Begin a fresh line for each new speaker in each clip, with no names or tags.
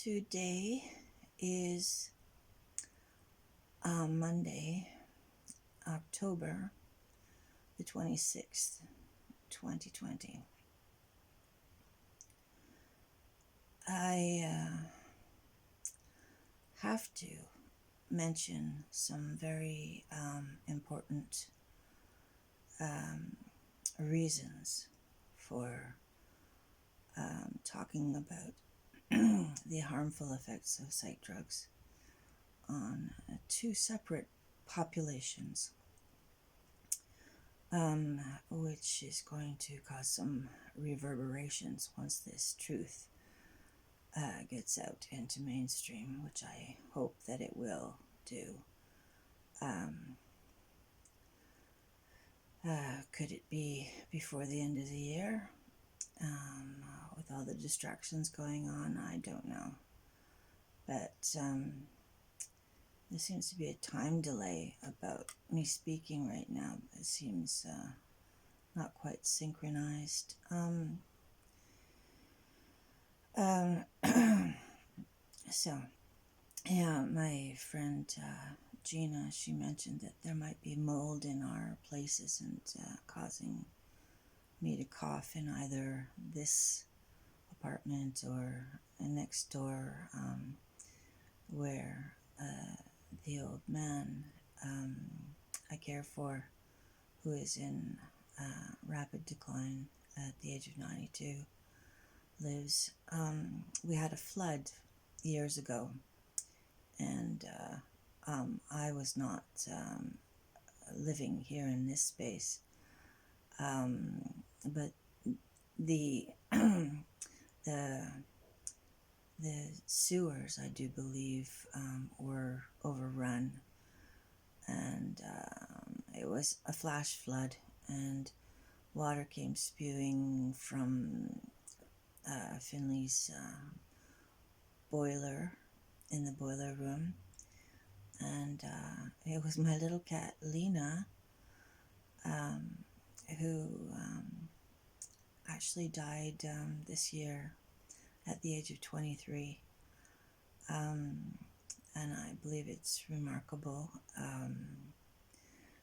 Today is Monday, October the 26th, 2020. I have to mention some very important reasons for talking about the harmful effects of psych drugs on two separate populations, which is going to cause some reverberations once this truth gets out into mainstream, which I hope that it will do. Could it be before the end of the year? With all the distractions going on, I don't know. But there seems to be a time delay about me speaking right now. It seems not quite synchronized. So, yeah, my friend Gina, she mentioned that there might be mold in our places and causing me to cough in either this apartment or next door, where the old man I care for, who is in rapid decline at the age of 92, lives. We had a flood years ago, and I was not living here in this space, but the the sewers, I do believe, were overrun, and it was a flash flood, and water came spewing from Finley's boiler in the boiler room, and it was my little cat Lena who actually died this year at the age of 23, and I believe it's remarkable.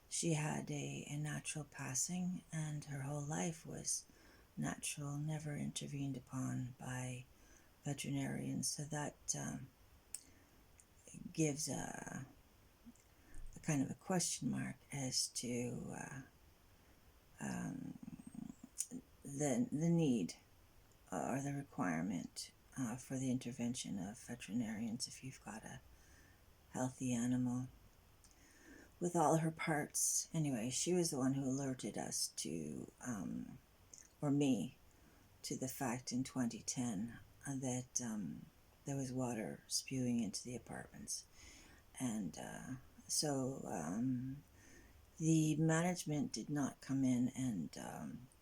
She had a natural passing, and her whole life was natural, never intervened upon by veterinarians, so that gives a kind of a question mark as to the need or the requirement for the intervention of veterinarians if you've got a healthy animal with all her parts. Anyway, she was the one who alerted us to, or me, to the fact in 2010 that there was water spewing into the apartments. And so the management did not come in and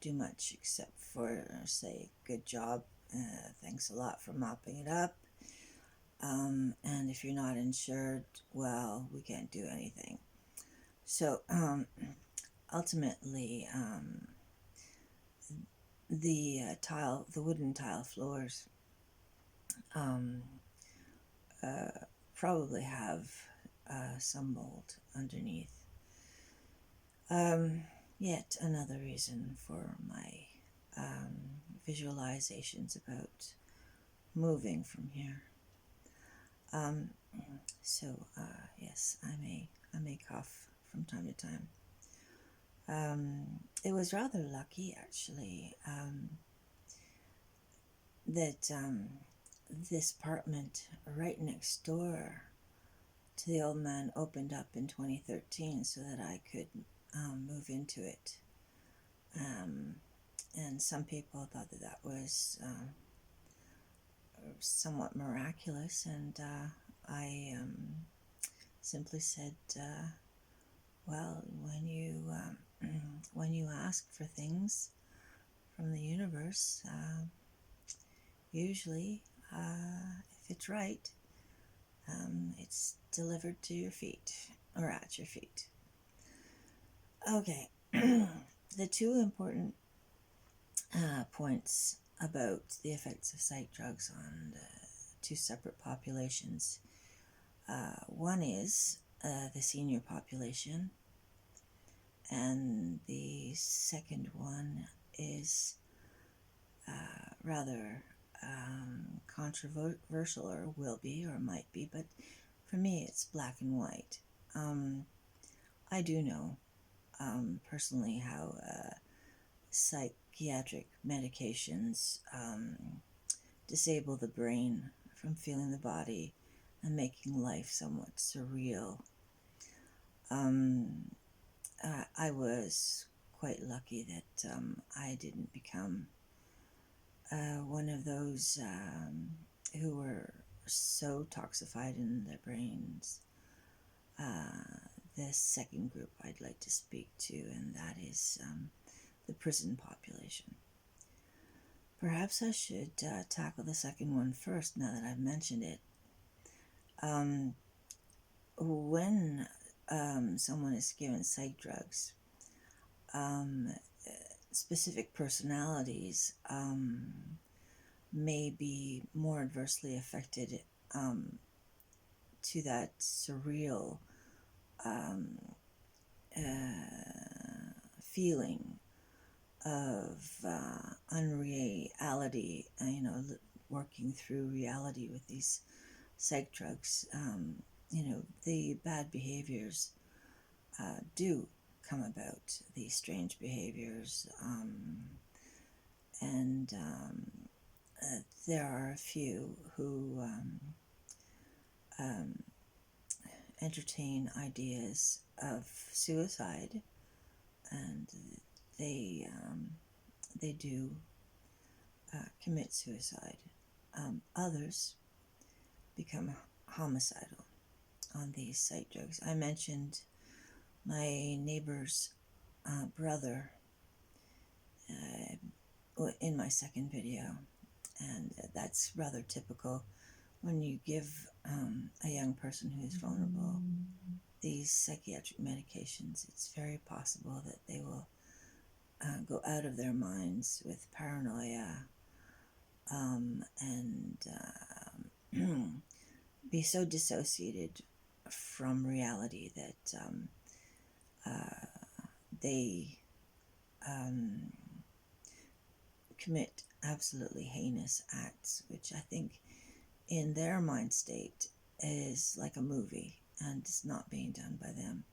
do much except for say, good job, thanks a lot for mopping it up, and if you're not insured, well, we can't do anything. So ultimately the wooden tile floors probably have some mold underneath. Yet another reason for my visualizations about moving from here. So yes, I may cough from time to time. It was rather lucky, actually, that this apartment right next door to the old man opened up in 2013 so that I could move into it. And some people thought that was somewhat miraculous, and I simply said, well, when you ask for things from the universe, usually, if it's right, it's delivered to your feet, or at your feet. Okay, the two important points about the effects of psych drugs on two separate populations. One is the senior population, and the second one is rather controversial, or will be, or might be, but for me it's black and white. I do know personally how psychiatric medications disable the brain from feeling the body and making life somewhat surreal. I was quite lucky that I didn't become one of those who were so toxified in their brains. The second group I'd like to speak to, and that is the prison population. Perhaps I should tackle the second one first, now that I've mentioned it. When someone is given psych drugs, specific personalities may be more adversely affected to that surreal feeling of unreality, working through reality with these psych drugs. The bad behaviors do come about, these strange behaviors, and there are a few who entertain ideas of suicide, and they do commit suicide. Others become homicidal on these psych drugs. I mentioned my neighbor's brother in my second video, and that's rather typical when you give a young person who is vulnerable these psychiatric medications. It's very possible that they will go out of their minds with paranoia and be so dissociated from reality that they commit absolutely heinous acts, which I think in their mind state is like a movie, and it's not being done by them.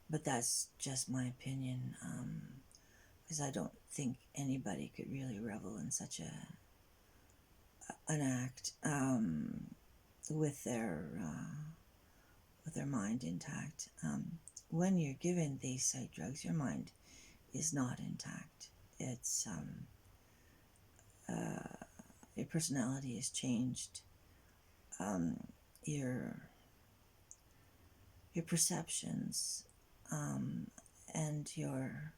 But that's just my opinion, because I don't think anybody could really revel in such an act with their mind intact. When you're given these psych drugs, your mind is not intact. It's your personality is changed. Your perceptions and your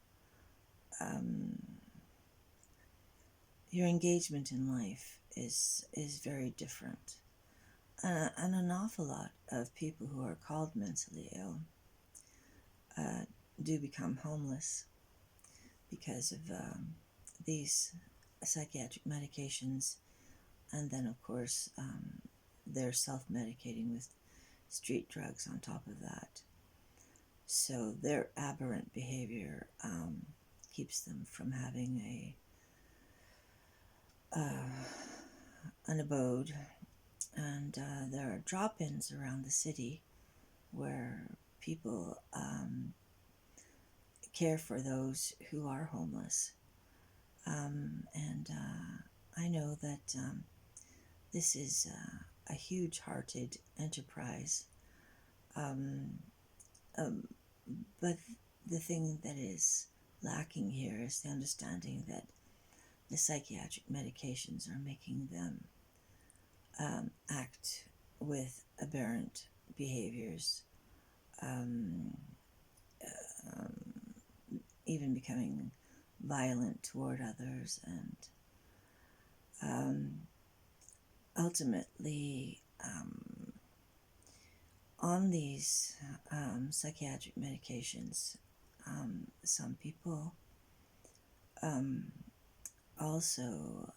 engagement in life is very different. And an awful lot of people who are called mentally ill do become homeless because of these psychiatric medications, and then of course they're self-medicating with street drugs on top of that. So their aberrant behavior keeps them from having an abode, and there are drop-ins around the city where people care for those who are homeless, and I know that this is a huge-hearted enterprise, but the thing that is lacking here is the understanding that the psychiatric medications are making them act with aberrant behaviors, even becoming violent toward others, and ultimately on these psychiatric medications, some people also,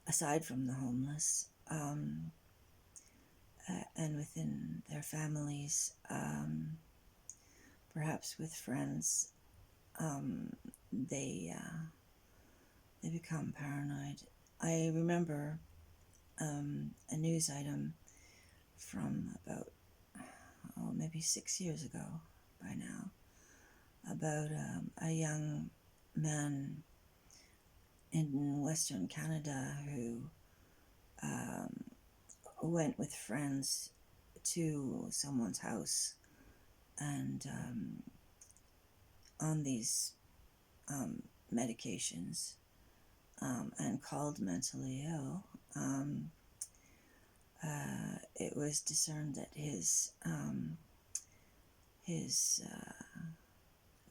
aside from the homeless, and within their families, perhaps with friends, they become paranoid. I remember a news item from about maybe 6 years ago by now about a young man in Western Canada who went with friends to someone's house and on these medications and called mentally ill. It was discerned that his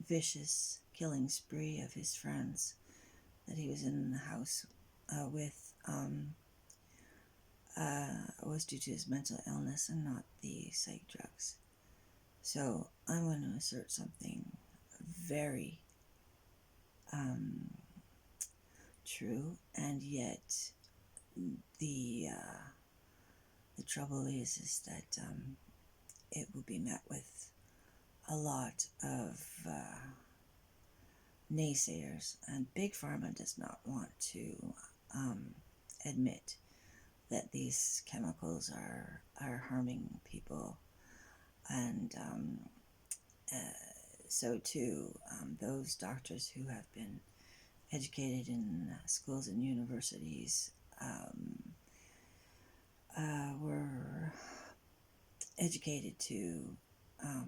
vicious killing spree of his friends that he was in the house with was due to his mental illness and not the psych drugs. So I'm going to assert something very true, and yet the trouble is that it will be met with a lot of naysayers, and Big Pharma does not want to admit that these chemicals are harming people, and so too those doctors who have been educated in schools and universities were educated to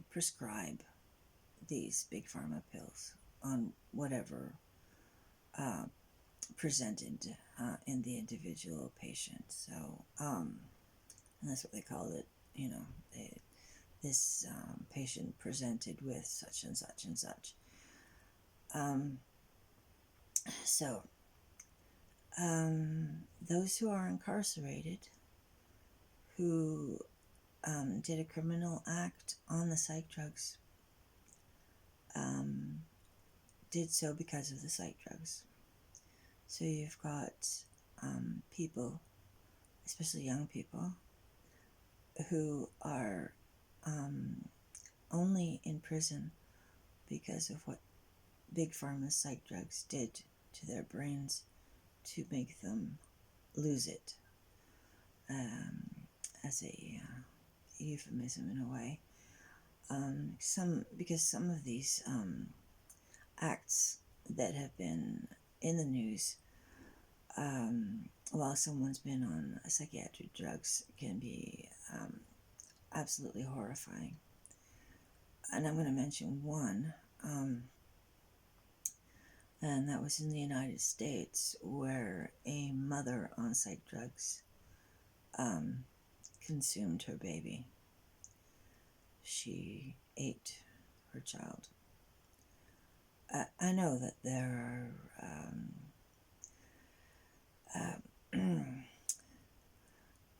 prescribe these Big Pharma pills on whatever presented in the individual patient. So, and that's what they called it, this patient presented with such and such and such. So, those who are incarcerated, who did a criminal act on the psych drugs, did so because of the psych drugs. So you've got people, especially young people, who are only in prison because of what Big Pharma's psych drugs did to their brains to make them lose it, as a euphemism in a way. Because some of these acts that have been in the news while someone's been on psychiatric drugs can be absolutely horrifying. And I'm going to mention one, and that was in the United States, where a mother on psych drugs consumed her baby. She ate her child. I know that there are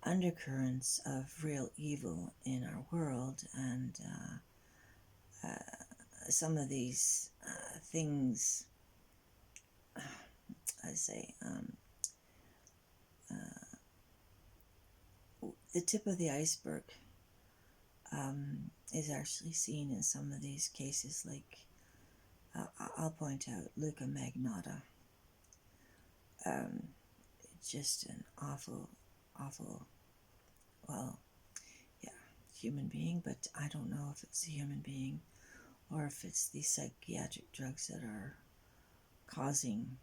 undercurrents of real evil in our world, and some of these things, I say, the tip of the iceberg is actually seen in some of these cases, like I'll point out Luca Magnotta. Just an awful, well, yeah, human being, but I don't know if it's a human being or if it's the psychiatric drugs that are causing,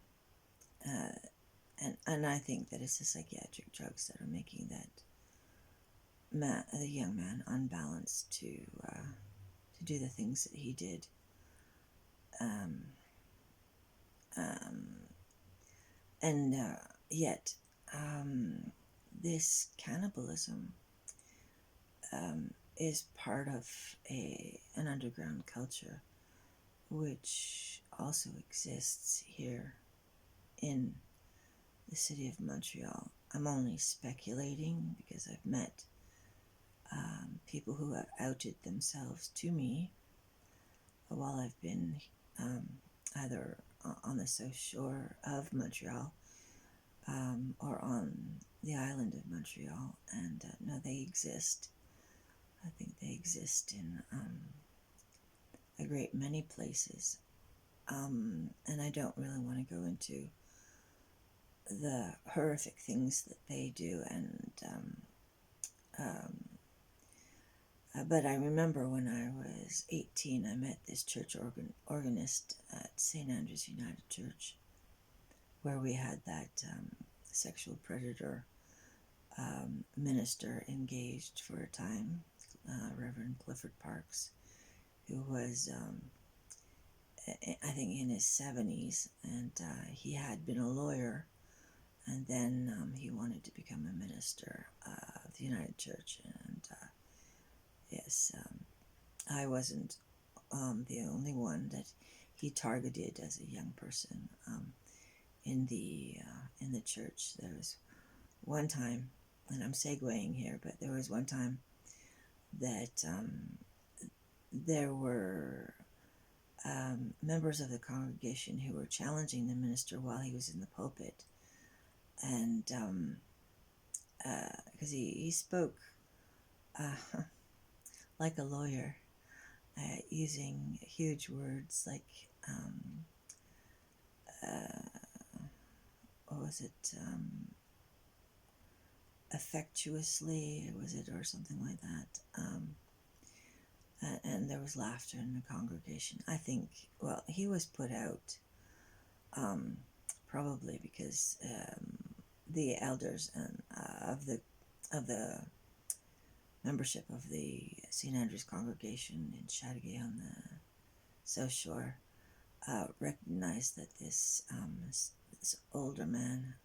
and I think that it's the psychiatric drugs that are making that the young man unbalanced to do the things that he did. And yet, this cannibalism is part of an underground culture, which also exists here in the city of Montreal. I'm only speculating because I've met people who have outed themselves to me while I've been either on the south shore of Montreal or on the island of Montreal. And no, they exist. I think they exist in a great many places. And I don't really want to go into the horrific things that they do. And but I remember when I was 18, I met this church organist at St. Andrew's United Church, where we had that sexual predator minister engaged for a time, Reverend Clifford Parks, who was, I think, in his 70s, and he had been a lawyer, and then he wanted to become a minister of the United Church. And yes, I wasn't the only one that he targeted as a young person in the church. There was one time, and I'm segueing here, but there was one time that there were members of the congregation who were challenging the minister while he was in the pulpit, and because he spoke like a lawyer, using huge words like what was it, effectuously, was it, or something like that, and there was laughter in the congregation. I think, well, he was put out probably because the elders and of the membership of the St. Andrew's congregation in Chateauguay on the South Shore recognized that this older man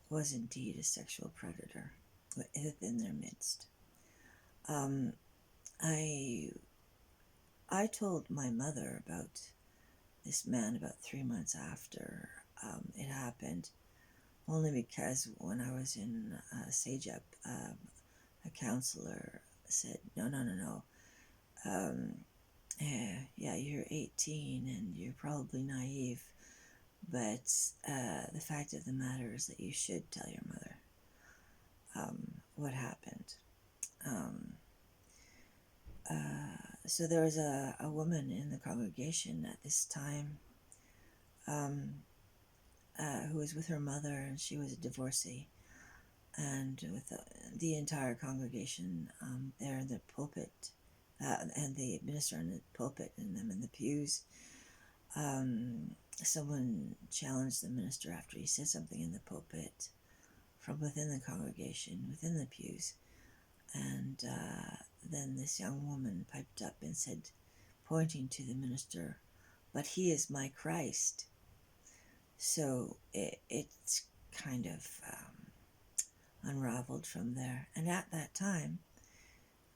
was indeed a sexual predator within their midst. I told my mother about this man about 3 months after it happened, only because when I was in SAGEP, a counselor said, no. Yeah, you're 18 and you're probably naive, but the fact of the matter is that you should tell your mother what happened. So there was a woman in the congregation at this time who was with her mother, and she was a divorcee, and with the entire congregation there in the pulpit, and the minister in the pulpit and them in the pews. Someone challenged the minister after he said something in the pulpit from within the congregation, within the pews, and then this young woman piped up and said, pointing to the minister, "But he is my Christ." So it's kind of unraveled from there. And at that time,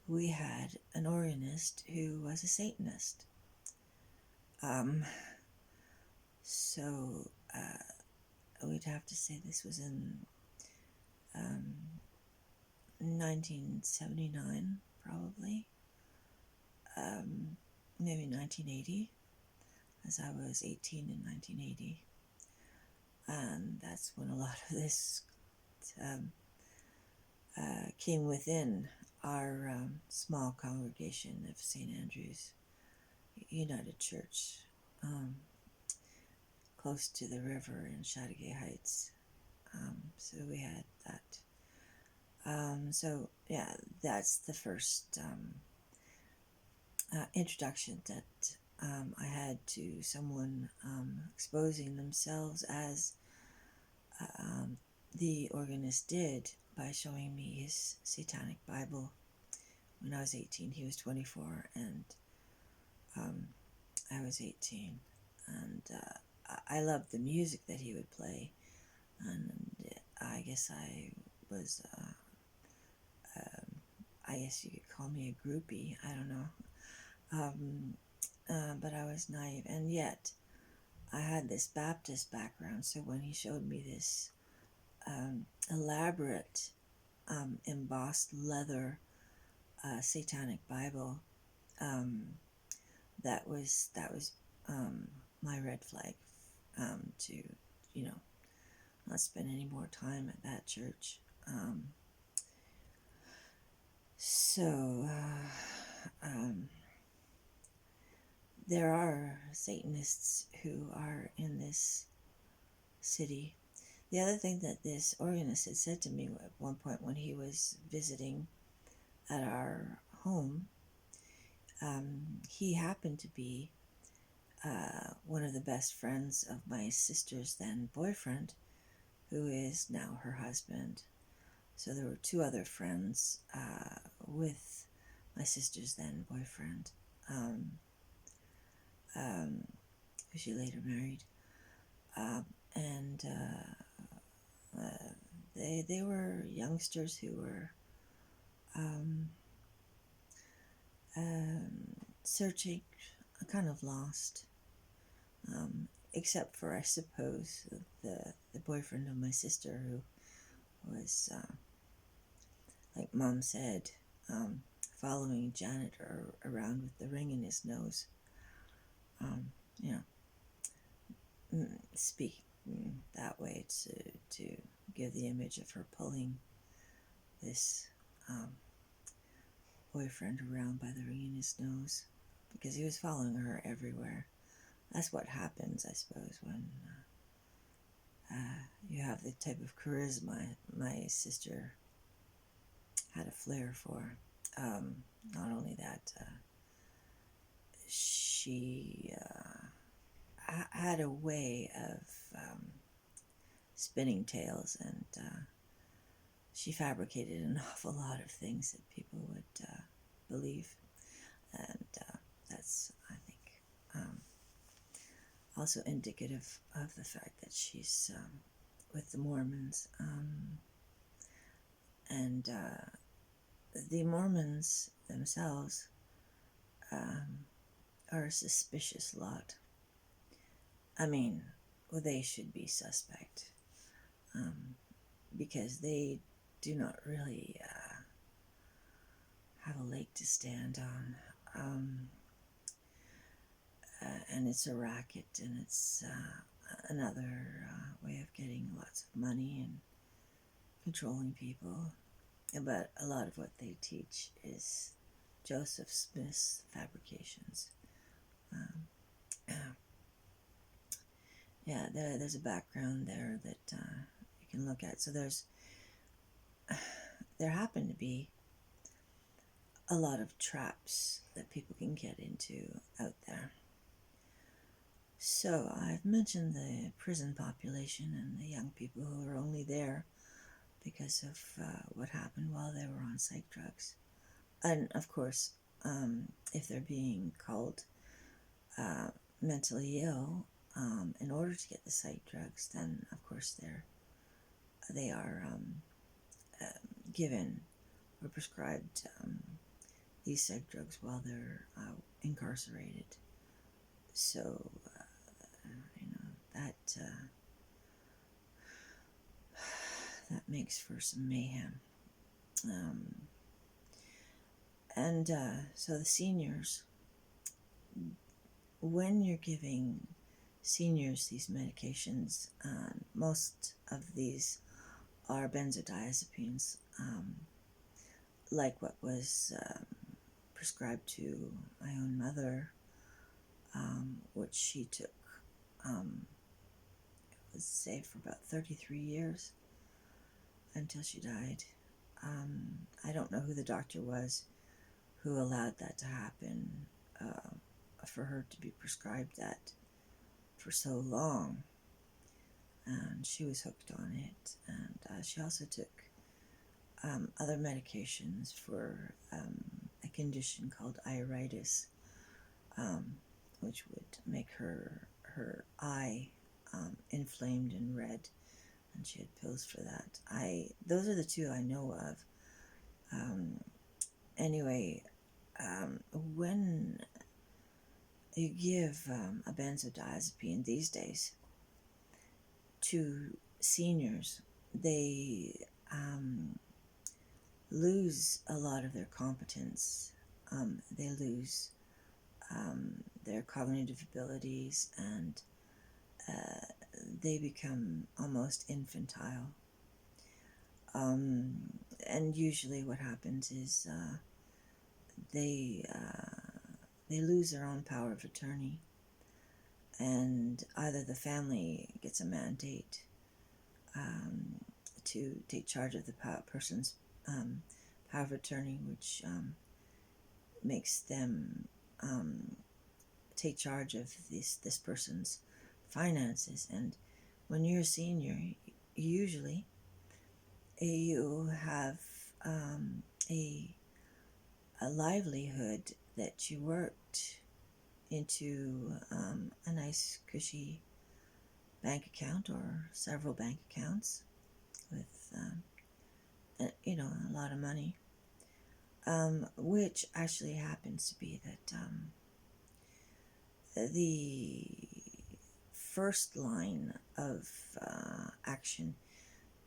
we had an organist who was a Satanist. So we'd have to say this was in 1979, probably, maybe 1980, as I was 18 in 1980. And that's when a lot of this came within our small congregation of St. Andrew's United Church, close to the river in Chateauguay Heights. So we had that. So yeah, that's the first introduction that I had to someone exposing themselves as the organist did by showing me his satanic Bible. When I was 18, he was 24, and I was 18, and I loved the music that he would play, and I guess I was, I guess you could call me a groupie, I don't know, but I was naive, and yet I had this Baptist background, so when he showed me this elaborate embossed leather satanic Bible that was my red flag, to, not spend any more time at that church. So there are Satanists who are in this city. The other thing that this organist had said to me at one point when he was visiting at our home, he happened to be one of the best friends of my sister's then boyfriend, who is now her husband. So there were two other friends with my sister's then boyfriend, who she later married, and they were youngsters who were searching, kind of lost, except for, I suppose, the boyfriend of my sister, who was, like Mom said, following Janet around with the ring in his nose. Speak that way to give the image of her pulling this boyfriend around by the ring in his nose, because he was following her everywhere. That's what happens, I suppose, when you have the type of charisma my sister had a flair for. Not only that, she had a way of spinning tales, and she fabricated an awful lot of things that people would believe, and that's, I think, also indicative of the fact that she's with the Mormons, and the Mormons themselves are a suspicious lot. I mean, well, they should be suspect, because they do not really have a leg to stand on, and it's a racket, and it's another way of getting lots of money and controlling people. But a lot of what they teach is Joseph Smith's fabrications. Yeah, there's a background there that you can look at. So there happen to be a lot of traps that people can get into out there. So I've mentioned the prison population and the young people who are only there because of what happened while they were on psych drugs. And of course, if they're being called mentally ill in order to get the psych drugs, then of course they are given or prescribed these psych drugs while they're incarcerated. So that makes for some mayhem. And so the seniors, when you're giving seniors these medications, most of these are benzodiazepines, like what was prescribed to my own mother, which she took, let's say, for about 33 years until she died. I don't know who the doctor was who allowed that to happen, for her to be prescribed that for so long. And she was hooked on it, and she also took other medications for a condition called iritis, which would make her eye inflamed and red, and she had pills for that. Those are the two I know of. Anyway, when you give a benzodiazepine these days to seniors, they lose a lot of their competence. They lose their cognitive abilities, and they become almost infantile. And usually what happens is they lose their own power of attorney, and either the family gets a mandate to take charge of the person's power of attorney, which makes them take charge of this person's finances. And when you're a senior, usually you have a livelihood that you worked into a nice cushy bank account or several bank accounts with a lot of money, which actually happens to be that the first line of action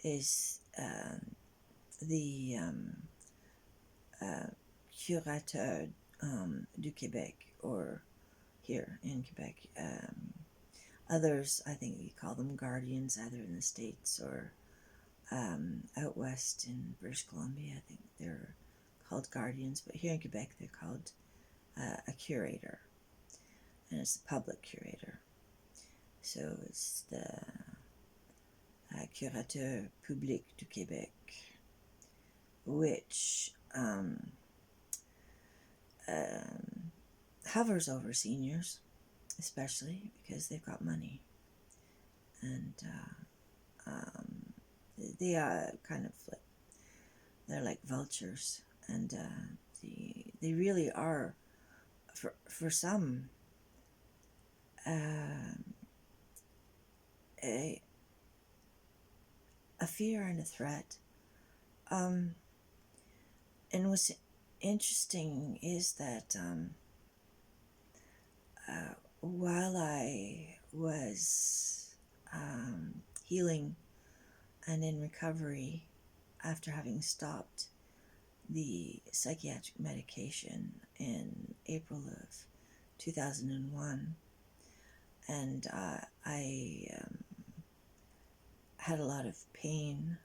is the curateur du Québec, or here in Quebec. Others, I think you call them guardians, either in the States or out west in British Columbia. I think they're called guardians, but here in Quebec they're called a curator, and it's the public curator. So it's the curateur public du Québec, which hovers over seniors, especially because they've got money, and they are kind of like, they're like vultures, and they really are, for some, a fear and a threat. And what's interesting is that while I was healing and in recovery after having stopped the psychiatric medication in April of 2001, and I had a lot of pain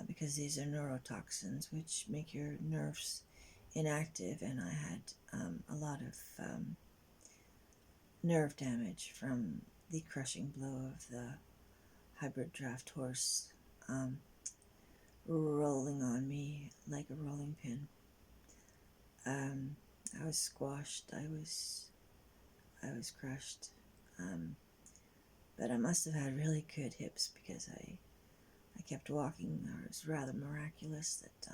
because these are neurotoxins which make your nerves inactive, and I had a lot of nerve damage from the crushing blow of the hybrid draft horse rolling on me like a rolling pin. I was squashed. I was crushed. But I must have had really good hips, because I kept walking. It was rather miraculous that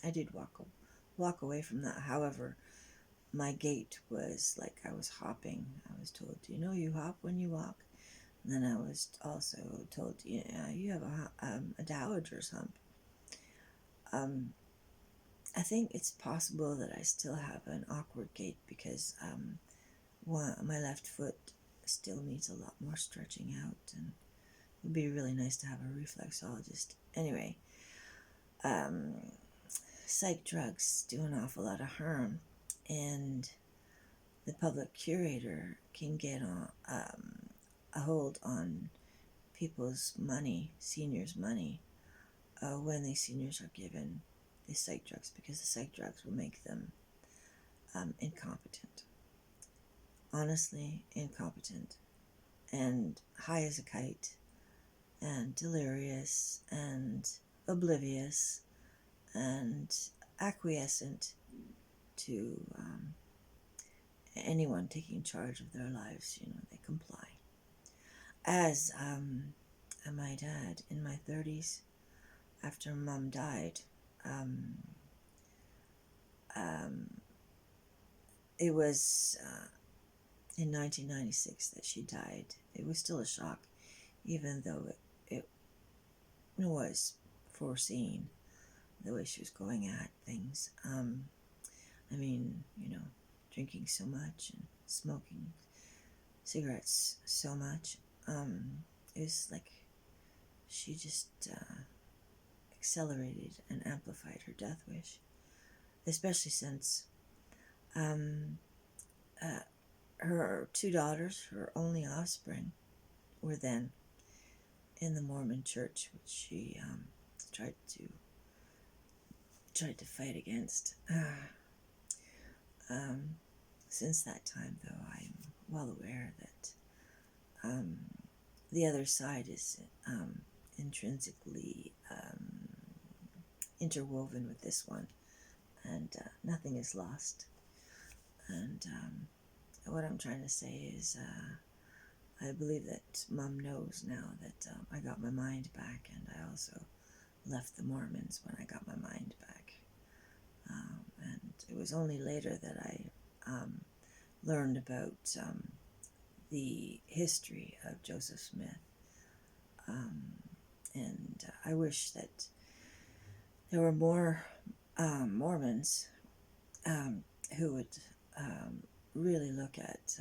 I did walk away from that. However, my gait was like I was hopping. I was told, you hop when you walk. And then I was also told, you have a dowager's hump. I think it's possible that I still have an awkward gait, because my left foot still needs a lot more stretching out, and it would be really nice to have a reflexologist. Anyway, psych drugs do an awful lot of harm, and the public curator can get a hold on people's money, seniors' money, when these seniors are given the psych drugs, because the psych drugs will make them incompetent. Honestly, incompetent, and high as a kite, and delirious, and oblivious, and acquiescent to anyone taking charge of their lives. They comply. As I might add, in my 30s, after Mom died, it was in 1996 that she died. It was still a shock, even though it was foreseen, the way she was going at things. Drinking so much and smoking cigarettes so much. It was like she just accelerated and amplified her death wish, especially since her two daughters, her only offspring, were then in the Mormon Church, which she tried to fight against. Since that time, though, I'm well aware that the other side is intrinsically interwoven with this one, and nothing is lost. And what I'm trying to say is, I believe that Mom knows now that I got my mind back, and I also left the Mormons when I got my mind back. And it was only later that I learned about the history of Joseph Smith. And I wish that there were more Mormons who would really look at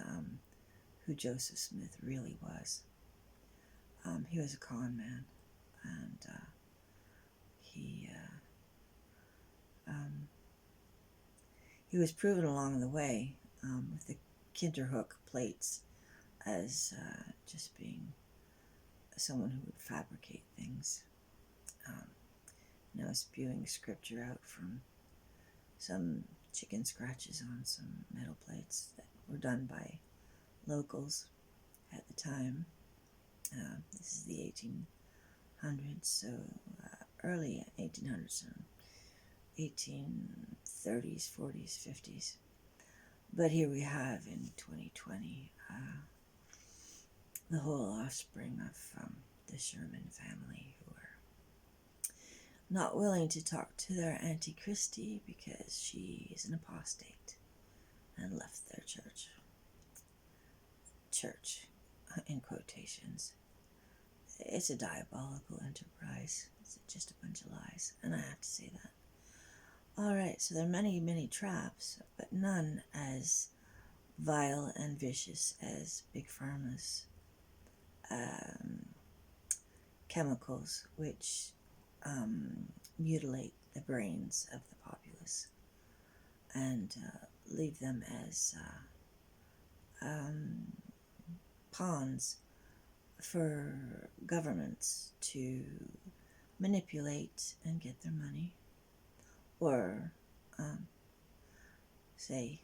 who Joseph Smith really was. He was a con man, and he was proven along the way with the Kinderhook plates as just being someone who would fabricate things. Spewing scripture out from some chicken scratches on some metal plates that were done by locals at the time. This is the 1800s, so early 1800s, 1830s, 40s, 50s. But here we have in 2020 the whole offspring of the Sherman family, who are not willing to talk to their Auntie Christie because she is an apostate and left their church. Church, in quotations. It's a diabolical enterprise. It's just a bunch of lies, and I have to say that. Alright, so there are many, many traps, but none as vile and vicious as Big Pharma's chemicals, which mutilate the brains of the populace and leave them as pawns for governments to manipulate and get their money, or say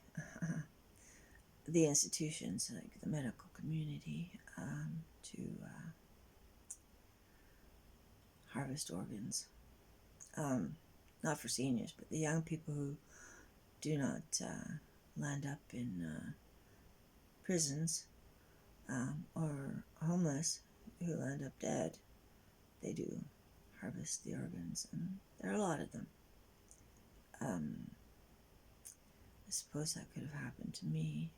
the institutions like the medical community to harvest organs. Not for seniors, but the young people who do not land up in prisons or homeless, who end up dead. They do harvest the organs, and there are a lot of them. I suppose that could have happened to me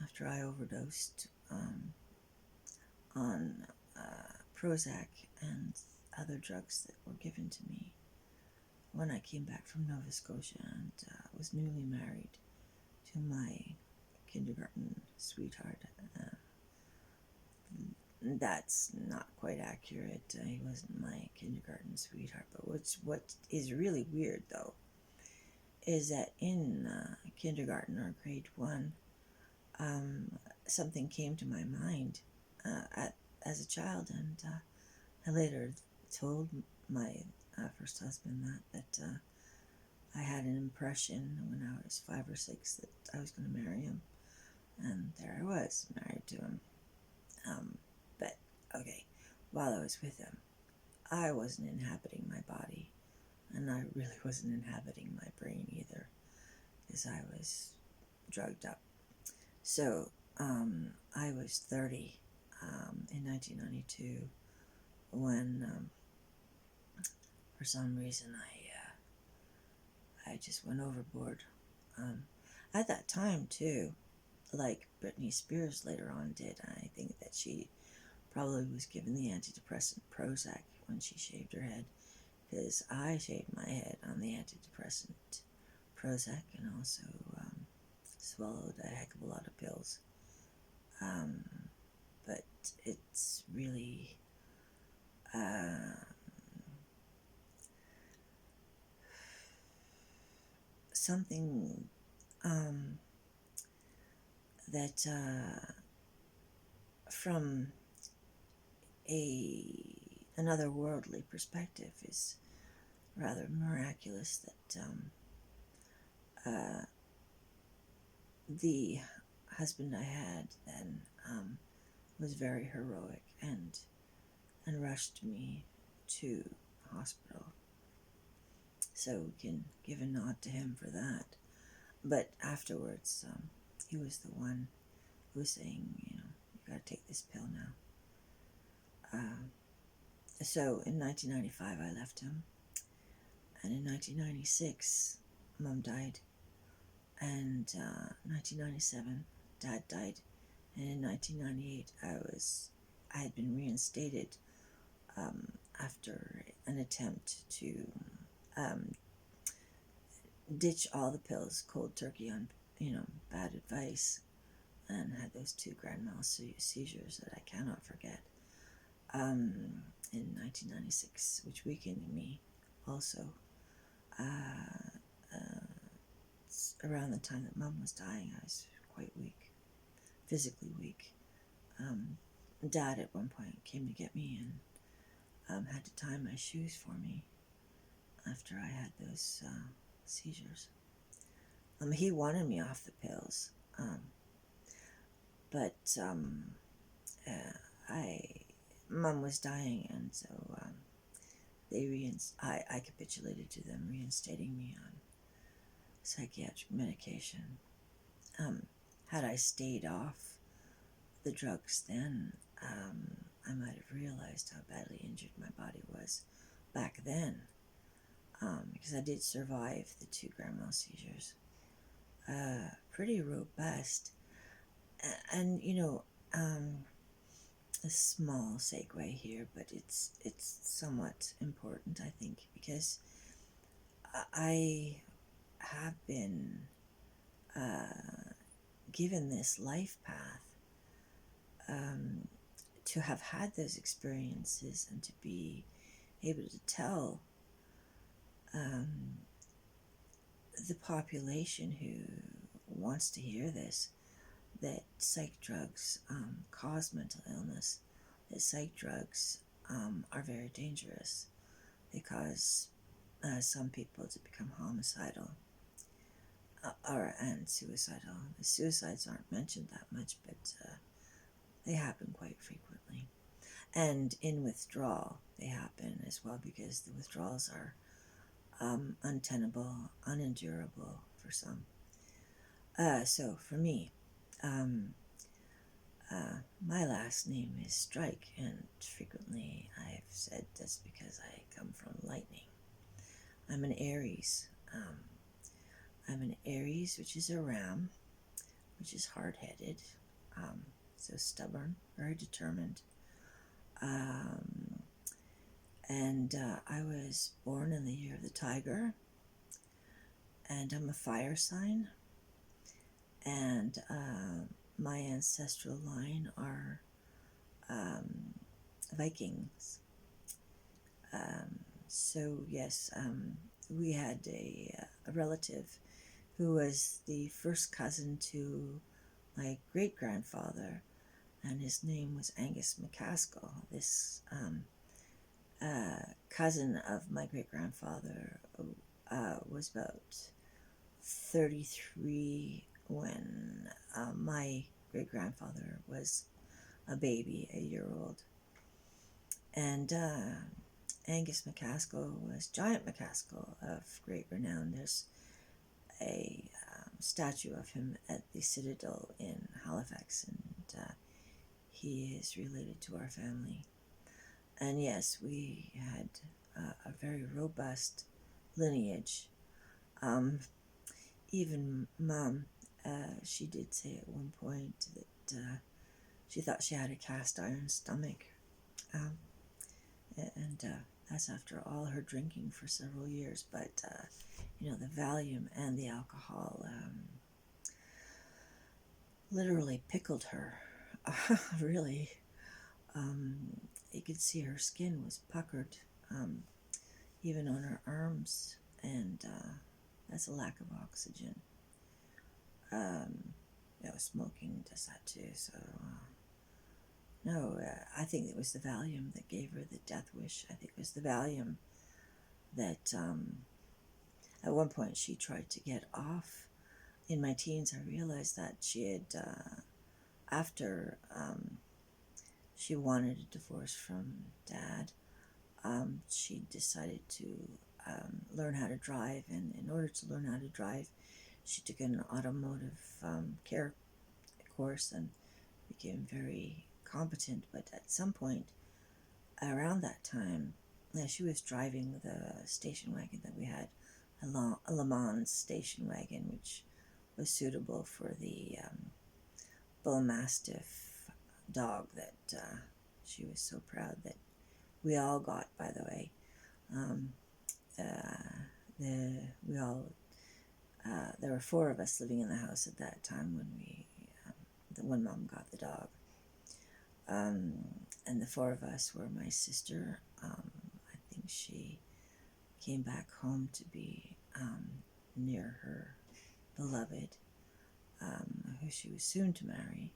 after I overdosed on Prozac and other drugs that were given to me when I came back from Nova Scotia and was newly married to my kindergarten sweetheart. That's not quite accurate. He wasn't my kindergarten sweetheart. But what is really weird, though, is that in kindergarten or grade 1, something came to my mind as a child, and I later told my first husband that I had an impression when I was 5 or 6 that I was going to marry him, and there I was, married to him. But okay, while I was with him, I wasn't inhabiting my body, and I really wasn't inhabiting my brain either, because I was drugged up. So I was 30 in 1992 when for some reason I just went overboard. At that time too, like Britney Spears later on did, I think that she probably was given the antidepressant Prozac when she shaved her head, because I shaved my head on the antidepressant Prozac and also swallowed a heck of a lot of pills. But it's really something that from another worldly perspective is rather miraculous, that the husband I had then was very heroic and rushed me to hospital. So we can give a nod to him for that. But afterwards, he was the one who was saying, you gotta take this pill now. So in 1995, I left him. And in 1996, Mom died. And 1997, Dad died. And in 1998, I had been reinstated after an attempt to ditch all the pills, cold turkey on, bad advice, and had those 2 grand mal seizures that I cannot forget in 1996, which weakened me also. Around the time that Mom was dying, I was quite weak, physically weak. Dad at one point came to get me and had to tie my shoes for me after I had those seizures. He wanted me off the pills, but Mom was dying, and so I capitulated to them, reinstating me on psychiatric medication. Had I stayed off the drugs then, I might have realized how badly injured my body was back then, because I did survive the 2 grand mal seizures. Pretty robust. And a small segue here, but it's somewhat important, I think, because I have been given this life path to have had those experiences and to be able to tell the population who wants to hear this, that psych drugs cause mental illness, that psych drugs are very dangerous. They cause some people to become homicidal and suicidal. The suicides aren't mentioned that much, but they happen quite frequently. And in withdrawal, they happen as well, because the withdrawals are untenable, unendurable for some. So for me, my last name is Strike, and frequently I've said that's because I come from lightning. I'm an Aries. I'm an Aries, which is a ram, which is hard-headed, so stubborn, very determined. And I was born in the year of the tiger, and I'm a fire sign, and my ancestral line are Vikings. So yes, we had a relative who was the first cousin to my great-grandfather, and his name was Angus McCaskill. This cousin of my great-grandfather was about 33 when my great-grandfather was a baby, a year-old. And Angus McCaskill was Giant McCaskill of great renown. There's a statue of him at the Citadel in Halifax, and he is related to our family. And yes, we had a very robust lineage. Even Mom, she did say at one point that she thought she had a cast iron stomach. And that's after all her drinking for several years. But, the Valium and the alcohol literally pickled her. Really. You could see her skin was puckered, even on her arms, and that's a lack of oxygen. smoking does that too. So no, I think it was the Valium that gave her the death wish. I think it was the Valium that at one point she tried to get off. In my teens, I realized that she had, after she wanted a divorce from Dad, she decided to learn how to drive, and in order to learn how to drive, she took an automotive care course and became very competent. But at some point around that time, she was driving the station wagon that we had, a Le Mans station wagon, which was suitable for the bull mastiff dog that she was so proud that we all got, by the way. We all there were four of us living in the house at that time when Mom got the dog. And the four of us were my sister. I think she came back home to be near her beloved, who she was soon to marry.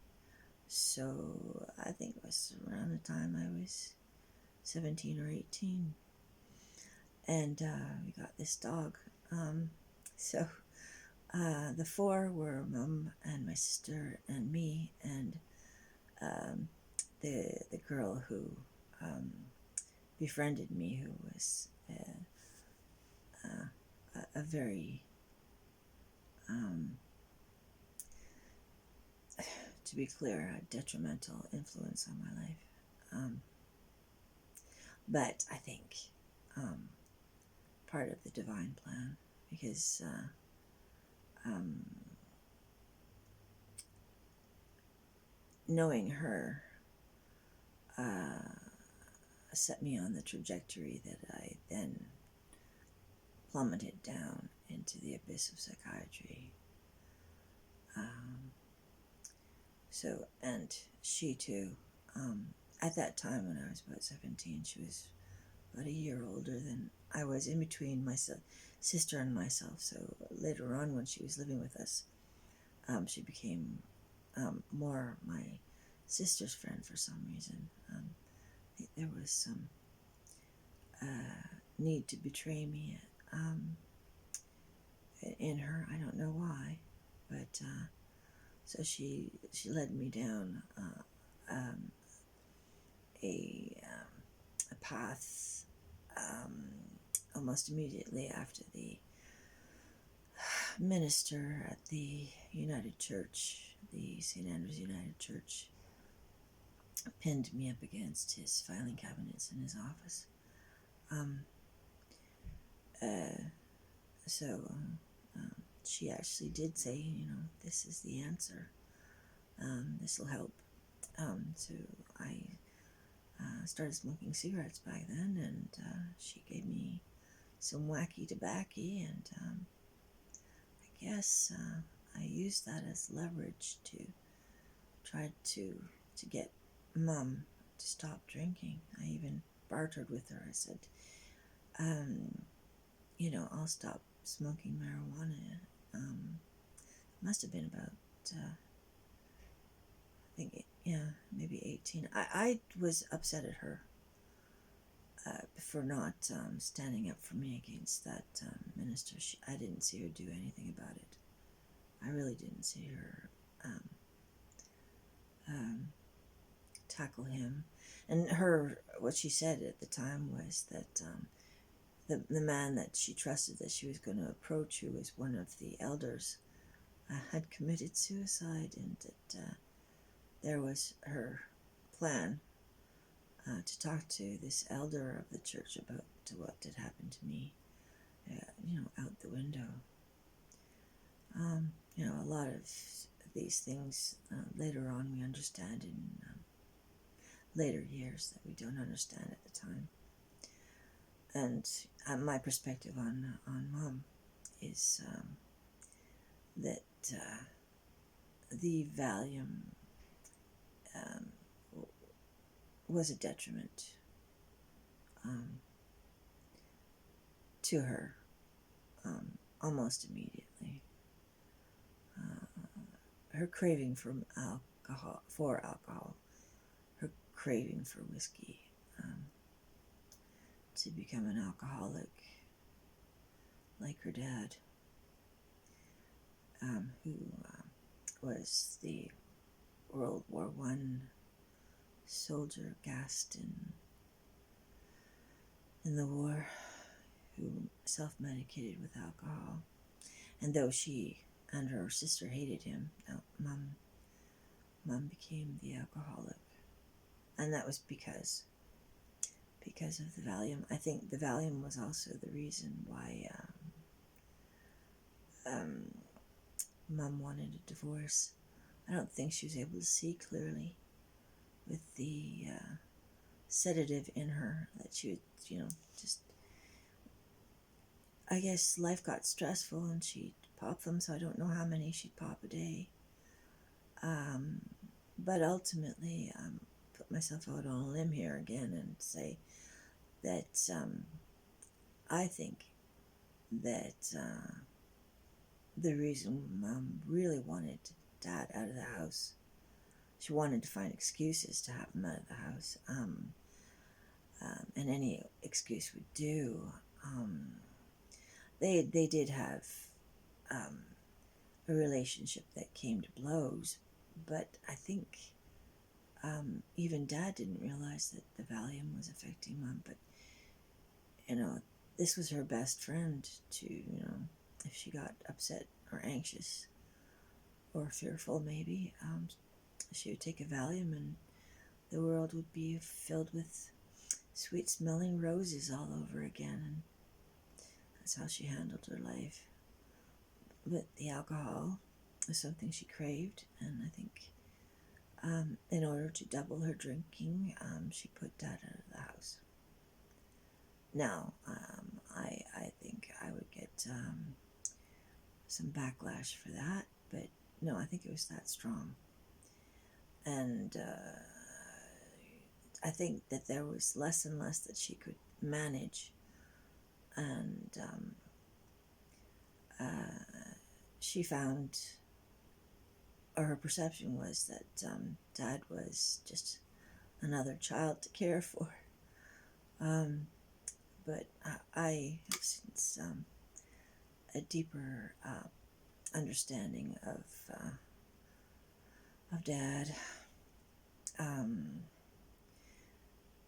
So I think it was around the time I was 17 or 18. And we got this dog. So the four were Mom and my sister and me, and the girl who befriended me, who was a very, to be clear, a detrimental influence on my life. But I think part of the divine plan, because knowing her set me on the trajectory that I then plummeted down into the abyss of psychiatry. So, and she too, at that time when I was about 17, she was about a year older than I was, in between my sister and myself. So later on, when she was living with us, she became more my sister's friend for some reason. There was some need to betray me in her. I don't know why, but so she led me down a path almost immediately after the minister at the United Church, the St. Andrew's United Church, pinned me up against his filing cabinets in his office. So she actually did say, this is the answer. This will help. So I started smoking cigarettes back then, and she gave me some wacky tobacco, and I guess I used that as leverage to try to get Mom to stop drinking. I even bartered with her. I said, I'll stop smoking marijuana. It must have been about, maybe 18. I was upset at her for not standing up for me against that minister. I didn't see her do anything about it. I really didn't see her tackle him. And what she said at the time was that the man that she trusted that she was going to approach, who was one of the elders, had committed suicide, and that there was her plan to talk to this elder of the church about what had happened to me, out the window. A lot of these things later on we understand in later years that we don't understand at the time. And my perspective on Mom is that the Valium was a detriment to her almost immediately. her craving for alcohol, her craving for whiskey, to become an alcoholic like her dad, who was the World War I soldier gassed in the war, who self-medicated with alcohol. And though she and her sister hated him, Mom became the alcoholic. And that was because of the Valium. I think the Valium was also the reason why Mom wanted a divorce. I don't think she was able to see clearly with the sedative in her, that she would, just, I guess life got stressful and she'd pop them, so I don't know how many she'd pop a day. But ultimately, put myself out on a limb here again and say that I think that the reason Mom really wanted Dad out of the house, she wanted to find excuses to have him out of the house, and any excuse would do. They did have a relationship that came to blows, but I think even Dad didn't realize that the Valium was affecting Mom. But this was her best friend to, if she got upset or anxious or fearful, maybe she would take a Valium and the world would be filled with sweet smelling roses all over again. And that's how she handled her life. But the alcohol was something she craved, and I think in order to double her drinking, she put Dad out of the house. Now, I think I would get some backlash for that, but no, I think it was that strong. And I think that there was less and less that she could manage, and she found, or her perception was that Dad was just another child to care for. But I have since a deeper understanding of Dad.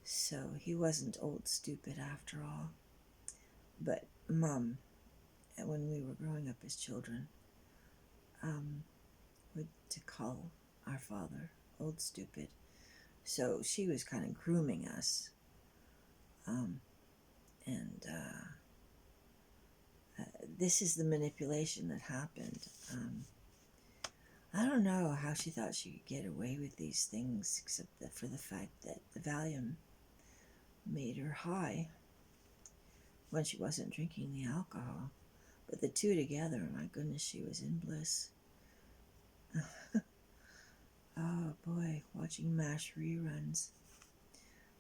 So he wasn't old stupid after all. But Mom, when we were growing up as children, would to call our father old stupid. So she was kind of grooming us. And this is the manipulation that happened. I don't know how she thought she could get away with these things, except that for the fact that the Valium made her high when she wasn't drinking the alcohol. But the two together, my goodness, she was in bliss. Oh boy, watching MASH reruns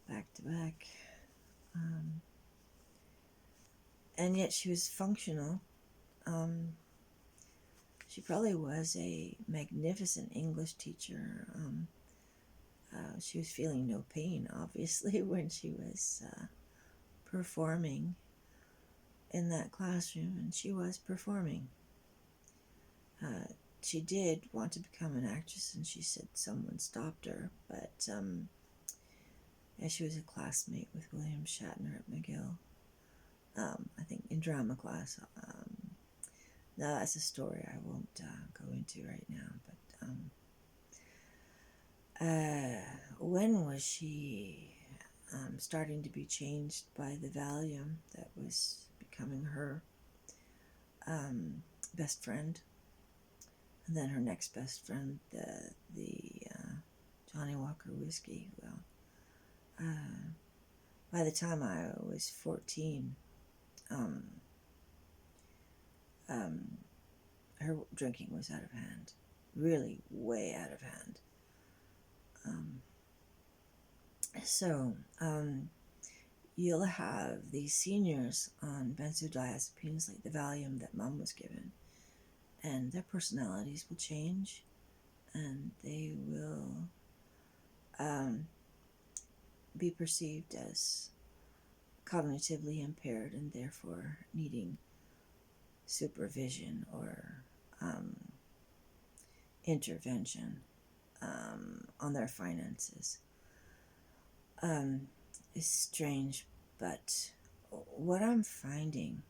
back to back. And yet she was functional. She probably was a magnificent English teacher. She was feeling no pain, obviously, when she was performing in that classroom, and she was performing. She did want to become an actress, and she said someone stopped her, but she was a classmate with William Shatner at McGill, I think in drama class. Now that's a story I won't go into right now, but when was she starting to be changed by the Valium that was becoming her best friend? And then her next best friend, the Johnny Walker whiskey. Well, by the time I was 14, her drinking was out of hand, really way out of hand. So you'll have these seniors on benzodiazepines like the Valium that Mom was given, and their personalities will change. and they will be perceived as cognitively impaired and therefore needing supervision or intervention on their finances. It's strange, but what I'm finding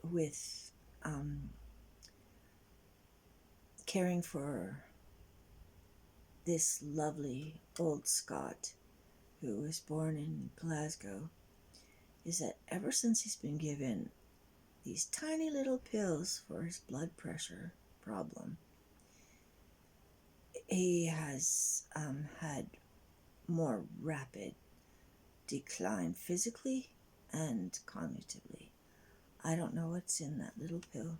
with caring for this lovely old Scot who was born in Glasgow is that ever since he's been given these tiny little pills for his blood pressure problem, he has had more rapid decline physically and cognitively. I don't know what's in that little pill.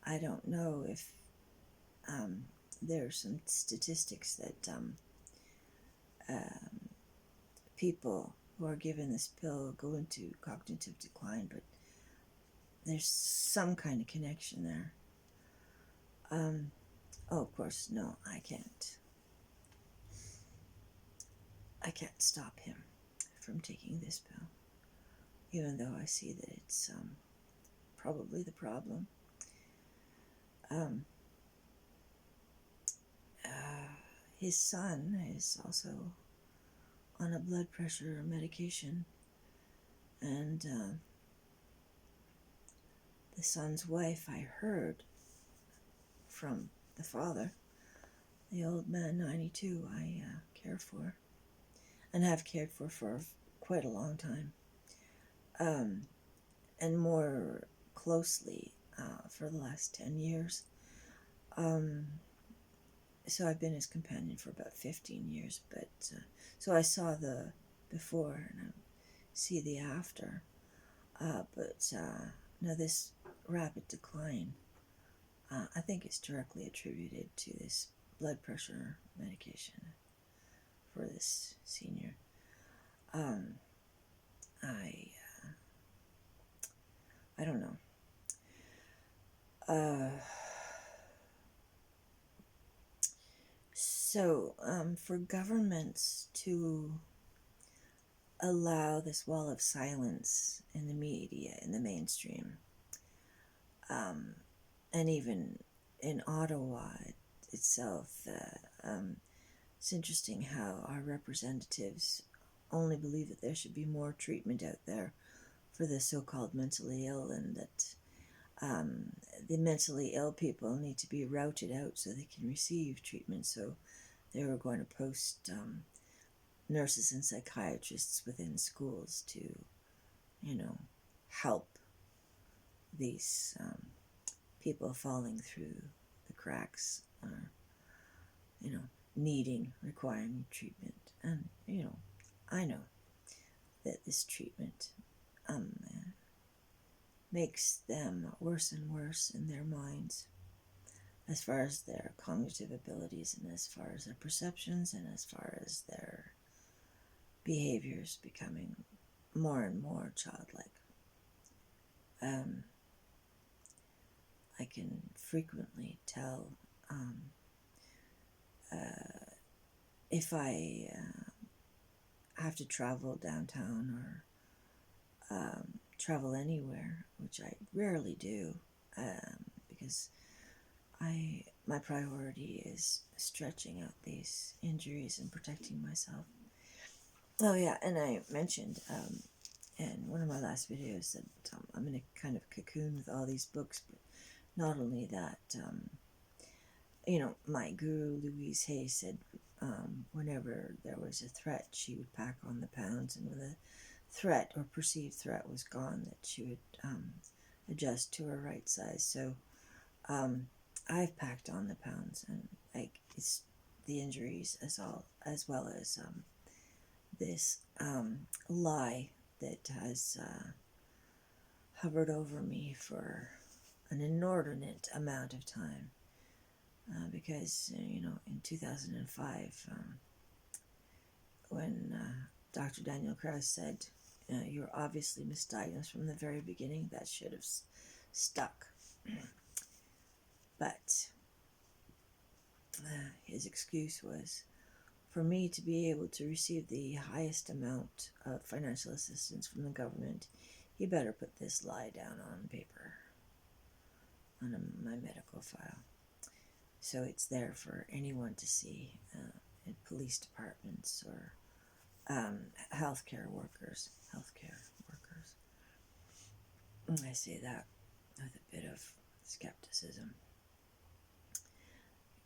I don't know if there are some statistics that people who are given this pill go into cognitive decline, but there's some kind of connection there. Oh, of course, no, I can't stop him from taking this pill, even though I see that it's probably the problem. His son is also on a blood pressure medication, and the son's wife, I heard from the father, the old man, 92, I care for and have cared for quite a long time, and more closely for the last 10 years. So I've been his companion for about 15 years, but so I saw the before and I see the after, but now this rapid decline, I think it's directly attributed to this blood pressure medication for this senior. I don't know. So for governments to allow this wall of silence in the media, in the mainstream, and even in Ottawa itself, it's interesting how our representatives only believe that there should be more treatment out there for the so-called mentally ill, and that the mentally ill people need to be routed out so they can receive treatment. So they were going to post nurses and psychiatrists within schools to, help these people falling through the cracks, or, requiring treatment. And, I know that this treatment makes them worse and worse in their minds, as far as their cognitive abilities and as far as their perceptions and as far as their behaviors becoming more and more childlike. I can frequently tell if I have to travel downtown or travel anywhere, which I rarely do, because my priority is stretching out these injuries and protecting myself. Oh yeah, and I mentioned in one of my last videos that I'm in a kind of cocoon with all these books, but not only that, my guru Louise Hay said whenever there was a threat, she would pack on the pounds, and when the threat or perceived threat was gone, that she would adjust to her right size. So I've packed on the pounds, and it's the injuries as well as this lie that has hovered over me for an inordinate amount of time, because in 2005, when Dr. Daniel Krauss said, you're obviously misdiagnosed from the very beginning, that should have stuck. his excuse was, for me to be able to receive the highest amount of financial assistance from the government, he better put this lie down on paper, on my medical file. So it's there for anyone to see, in police departments or healthcare workers. I say that with a bit of skepticism,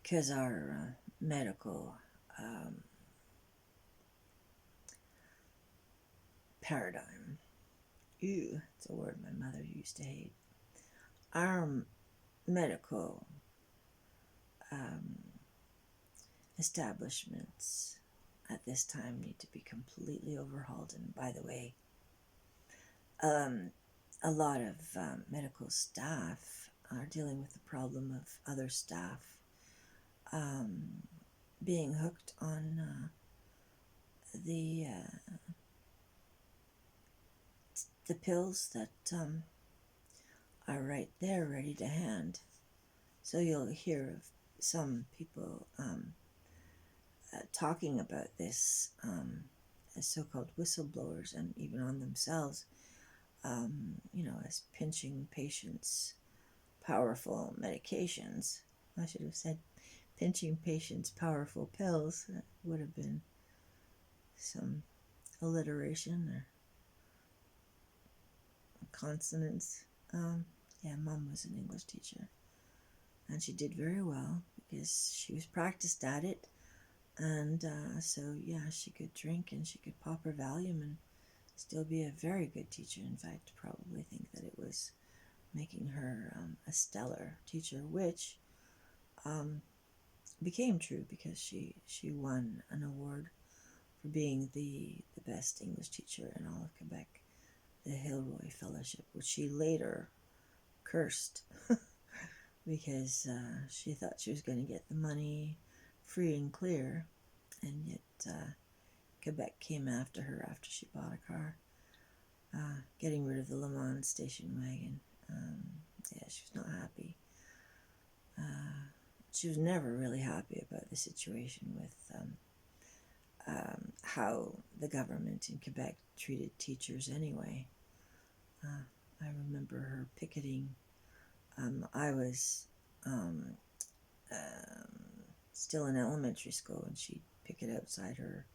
because our medical paradigm, it's a word my mother used to hate, our medical establishments at this time need to be completely overhauled. And by the way, a lot of medical staff are dealing with the problem of other staff being hooked on the pills that are right there ready to hand. So you'll hear of some people talking about this as so-called whistleblowers, and even on themselves, as pinching patients' powerful medications. I should have said pinching patients' powerful pills. That would have been some alliteration or consonants. Mom was an English teacher, and she did very well because she was practiced at it. And she could drink and she could pop her Valium and still be a very good teacher. In fact, probably think that it was making her a stellar teacher, which became true because she won an award for being the best English teacher in all of Quebec, the Hilroy Fellowship, which she later cursed because she thought she was going to get the money free and clear, and yet Quebec came after her after she bought a car, getting rid of the Le Mans station wagon. She was not happy. She was never really happy about the situation with how the government in Quebec treated teachers anyway. I remember her picketing. I was still in elementary school, and she'd picket outside her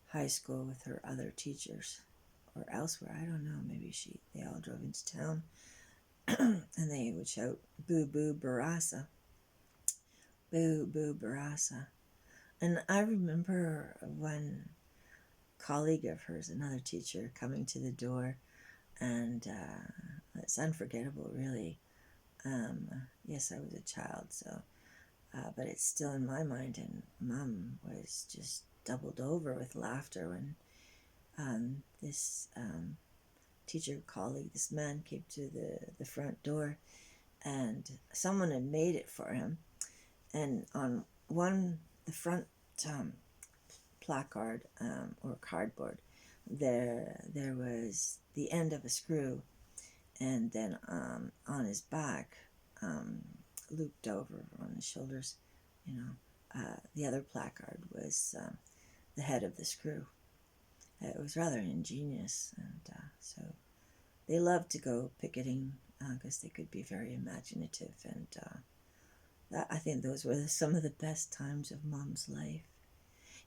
high school with her other teachers, or elsewhere. I don't know. Maybe they all drove into town, and they would shout, "Boo, boo, Barassa. Boo, boo, Barassa." And I remember one colleague of hers, another teacher, coming to the door, and it's unforgettable, really. Yes, I was a child, so, but it's still in my mind, and Mom was just doubled over with laughter when this teacher colleague, this man, came to the front door, and someone had made it for him, and on the front placard or cardboard, there was the end of a screw, and then on his back, looped over on his shoulders, the other placard was the head of the screw. It was rather ingenious, and so they loved to go picketing because they could be very imaginative, and I think those were some of the best times of Mom's life.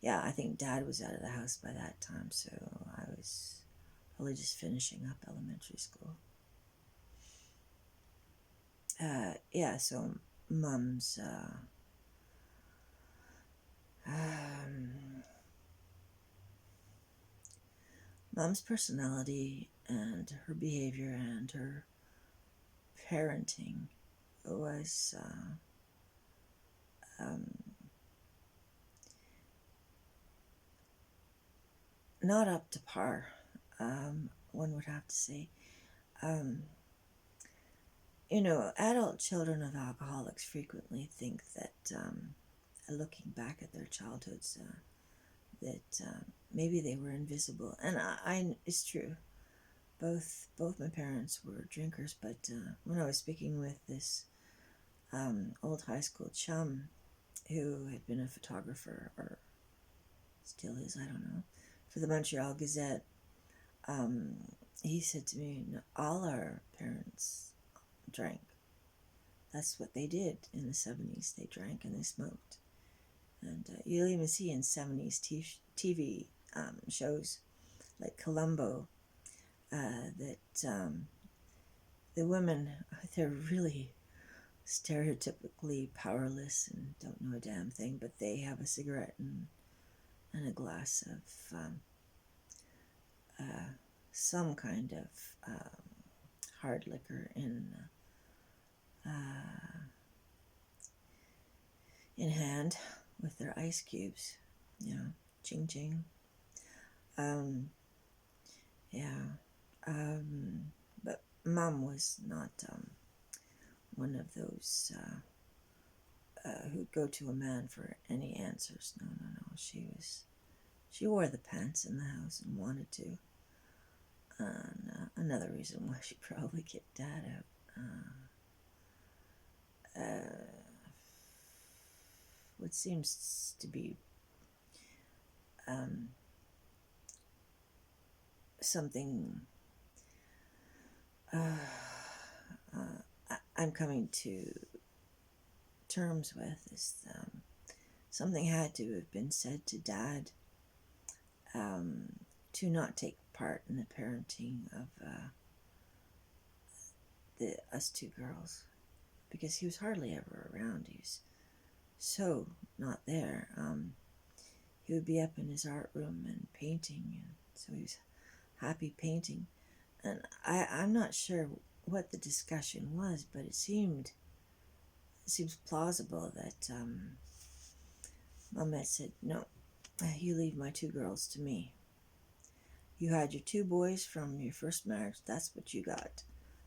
Yeah, I think Dad was out of the house by that time, so I was probably just finishing up elementary school. So Mom's Mom's personality and her behavior and her parenting was not up to par, one would have to say. Adult children of alcoholics frequently think that, looking back at their childhoods, that maybe they were invisible. And it's true. Both my parents were drinkers, but when I was speaking with this old high school chum who had been a photographer, or still is, I don't know, for the Montreal Gazette. He said to me, "No, all our parents drank. That's what they did in the 70s. They drank and they smoked." And you'll even see in 70s TV shows like Columbo that the women, they're really stereotypically powerless and don't know a damn thing, but they have a cigarette and a glass of some kind of hard liquor in hand with their ice cubes. Ching ching. Yeah. But Mom was not one of those who'd go to a man for any answers. No. She wore the pants in the house and wanted to. And another reason why she probably kicked Dad out. What seems to be something I'm coming to terms with is something had to have been said to Dad to not take part in the parenting of us two girls, because he was hardly ever around. He was so not there. He would be up in his art room and painting, and so he was happy painting. And I'm not sure what the discussion was, but it seems plausible that Mom had said, "No, you leave my two girls to me. You had your two boys from your first marriage, that's what you got.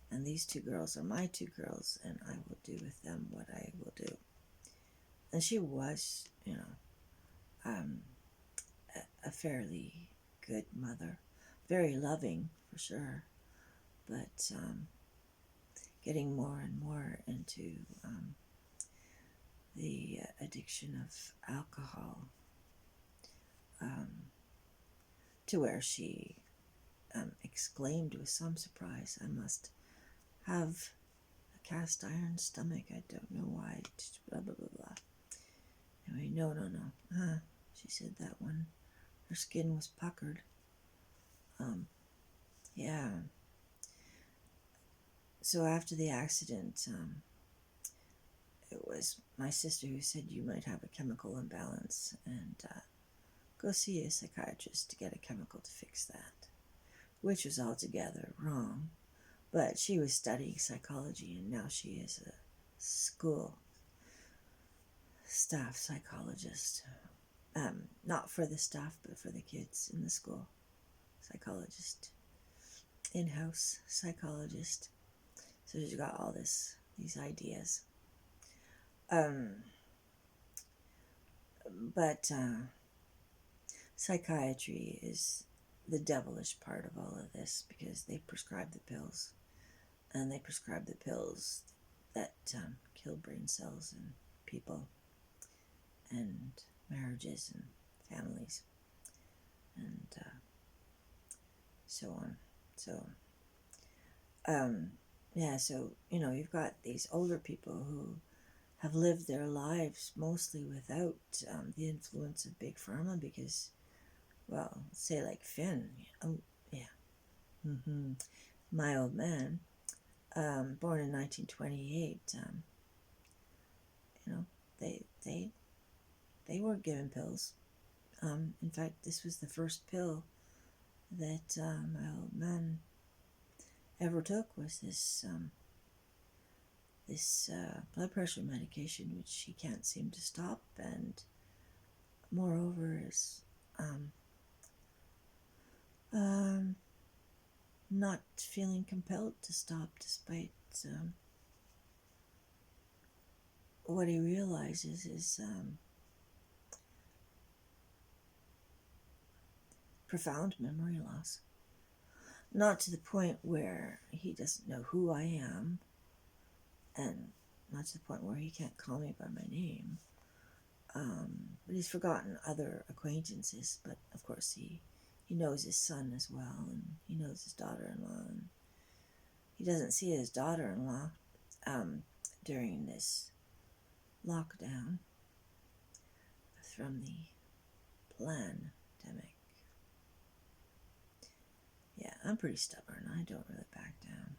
And these two girls are my two girls, and I will do with them what I will do." And she was, a fairly good mother, very loving for sure, but getting more and more into the addiction of alcohol, to where she exclaimed with some surprise, "I must have a cast iron stomach. I don't know why. Blah, blah, blah, blah." Anyway, no. She said that when her skin was puckered. Yeah. So after the accident, it was my sister who said, "You might have a chemical imbalance, and go see a psychiatrist to get a chemical to fix that," which was altogether wrong. But she was studying psychology, and now she is a school staff psychologist. Not for the staff, but for the kids in the school. Psychologist. In-house psychologist. So she's got all these ideas. But psychiatry is the devilish part of all of this, because they prescribe the pills. And they prescribe the pills that kill brain cells in people and marriages and families and so on. So, so, you've got these older people who have lived their lives mostly without the influence of Big Pharma, because, well, say like Finn. Oh, yeah. My old man, born in 1928, they weren't given pills. In fact, this was the first pill that my old man ever took, was this blood pressure medication, which he can't seem to stop, and moreover is not feeling compelled to stop, despite what he realizes is profound memory loss. Not to the point where he doesn't know who I am, and not to the point where he can't call me by my name. But he's forgotten other acquaintances. But of course, he knows his son as well, and he knows his daughter-in-law. And he doesn't see his daughter-in-law during this lockdown from the pandemic. Yeah, I'm pretty stubborn. I don't really back down.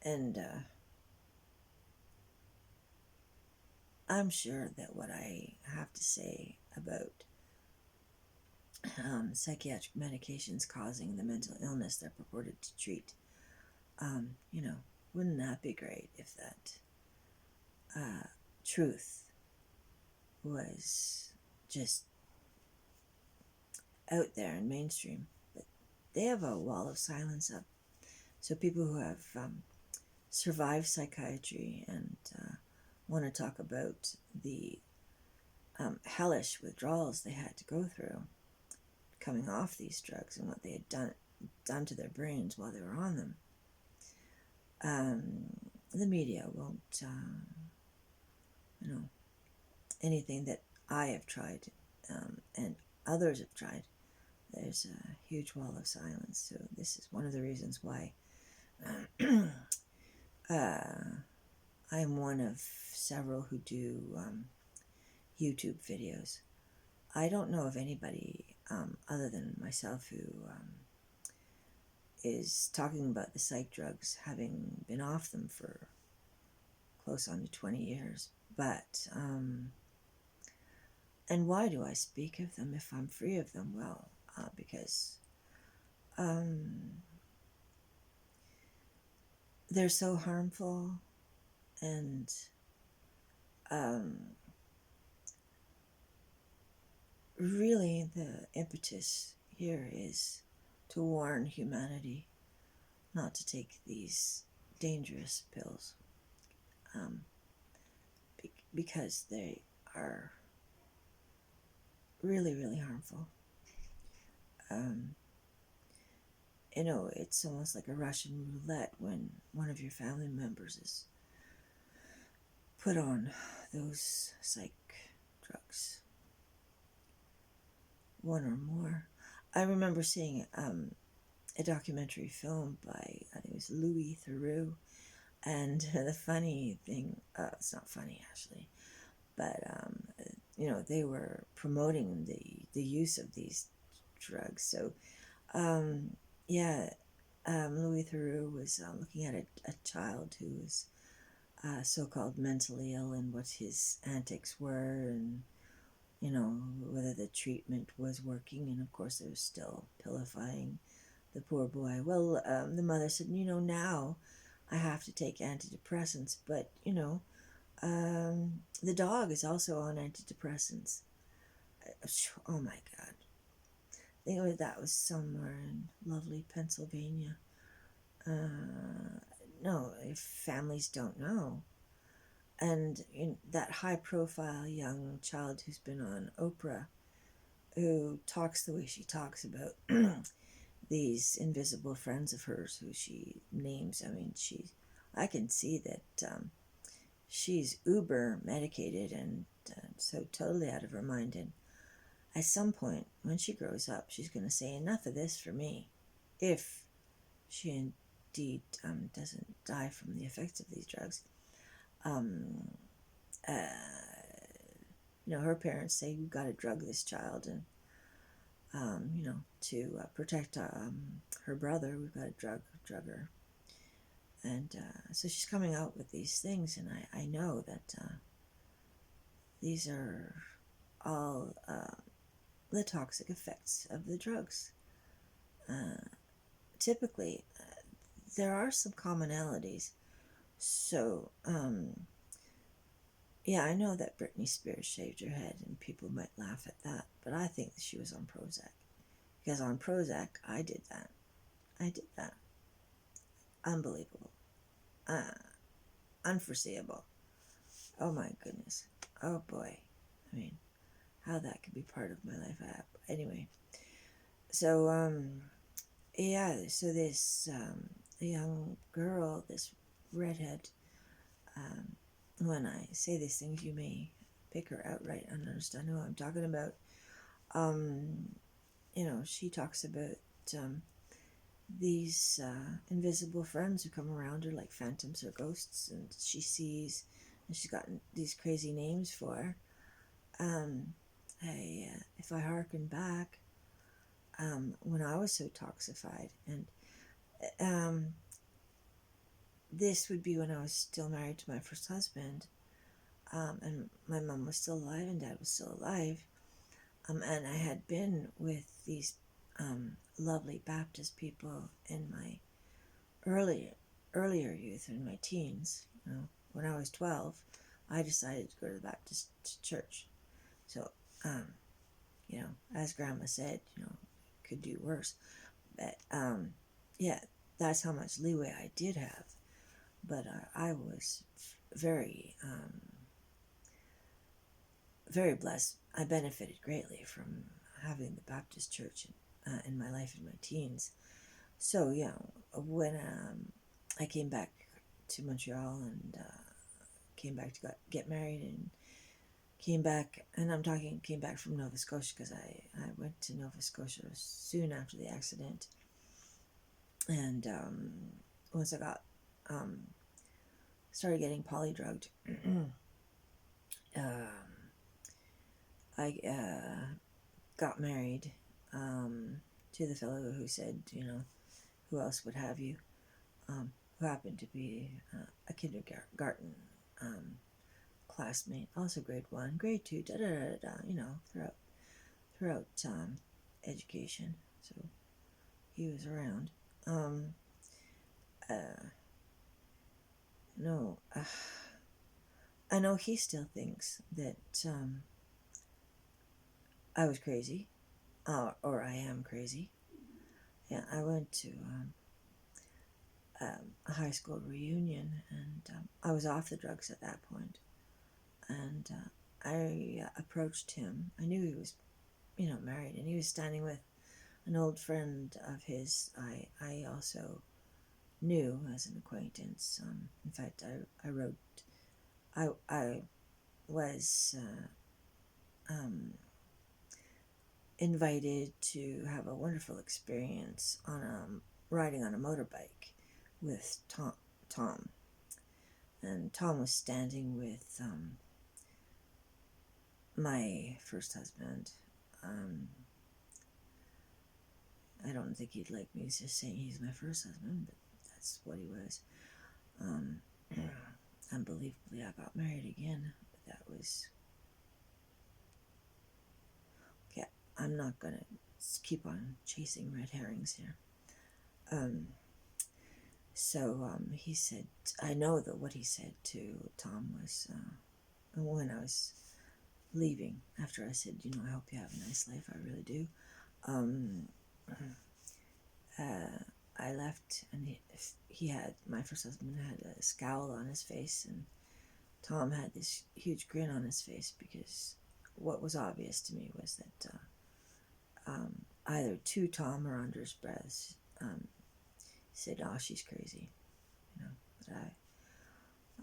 And I'm sure that what I have to say about psychiatric medications causing the mental illness they're purported to treat, wouldn't that be great if that truth was just out there in mainstream? But they have a wall of silence up. So people who have survived psychiatry and want to talk about the hellish withdrawals they had to go through coming off these drugs and what they had done to their brains while they were on them. The media won't, anything that I have tried and others have tried, there's a huge wall of silence. So this is one of the reasons why I am one of several who do YouTube videos. I don't know of anybody other than myself who is talking about the psych drugs, having been off them for close on to 20 years. But, and why do I speak of them if I'm free of them? Well, because they're so harmful, and really the impetus here is to warn humanity not to take these dangerous pills, because they are really, really harmful. It's almost like a Russian roulette when one of your family members is put on those psych drugs. One or more. I remember seeing a documentary film by, I think it was Louis Theroux, and the funny thing, it's not funny actually, but they were promoting the use of these drugs. So Louis Theroux was looking at a child who was so-called mentally ill and what his antics were, and whether the treatment was working. And of course they were still pillifying the poor boy. Well, the mother said, now I have to take antidepressants, but the dog is also on antidepressants. Oh my God. I think that was somewhere in lovely Pennsylvania. No, if families don't know. And that high-profile young child who's been on Oprah, who talks the way she talks about these invisible friends of hers who she names. I mean, I can see that she's uber medicated and so totally out of her mind. And at some point, when she grows up, she's going to say, enough of this for me, if she indeed doesn't die from the effects of these drugs. Her parents say, we've got to drug this child, and to protect her brother, we've got to drug her. And so she's coming out with these things, and I know that these are all the toxic effects of the drugs. Typically, there are some commonalities. So, I know that Britney Spears shaved her head, and people might laugh at that, but I think she was on Prozac. Because on Prozac, I did that. Unbelievable. Unforeseeable. Oh my goodness. Oh boy. I mean, how that could be part of my life. Anyway. So, so this young girl, this redhead, when I say these things, you may pick her outright and understand who I'm talking about. She talks about these invisible friends who come around her like phantoms or ghosts, and she sees, and she's got these crazy names for her. If I hearken back, when I was so toxified, and this would be when I was still married to my first husband, and my mom was still alive and dad was still alive, and I had been with these lovely Baptist people in my earlier youth, in my teens. When I was 12, I decided to go to the Baptist church. So, as Grandma said, could do worse. But yeah, that's how much leeway I did have. But I was very, very blessed. I benefited greatly from having the Baptist church in my life in my teens. So yeah, when I came back to Montreal and came back to get married and came back from Nova Scotia, because I went to Nova Scotia soon after the accident. And once I got started getting polydrugged, I got married to the fellow who said, who else would have you, who happened to be a kindergarten classmate, also grade 1, grade 2, throughout education. So he was around. I know he still thinks that I was crazy, or I am crazy. Yeah, I went to a high school reunion, and I was off the drugs at that point. And I approached him. I knew he was, married, and he was standing with an old friend of his. I also knew as an acquaintance. In fact, I was invited to have a wonderful experience on riding on a motorbike with Tom. And Tom was standing with my first husband. I don't think he'd like me just saying he's my first husband, but that's what he was. Unbelievably, I got married again, but that was... Okay, I'm not going to keep on chasing red herrings here. So he said, I know that what he said to Tom was, when I was leaving, after I said, I hope you have a nice life, I really do. I left, and my first husband had a scowl on his face, and Tom had this huge grin on his face, because what was obvious to me was that either to Tom or under his breath, he said, "Oh, she's crazy," But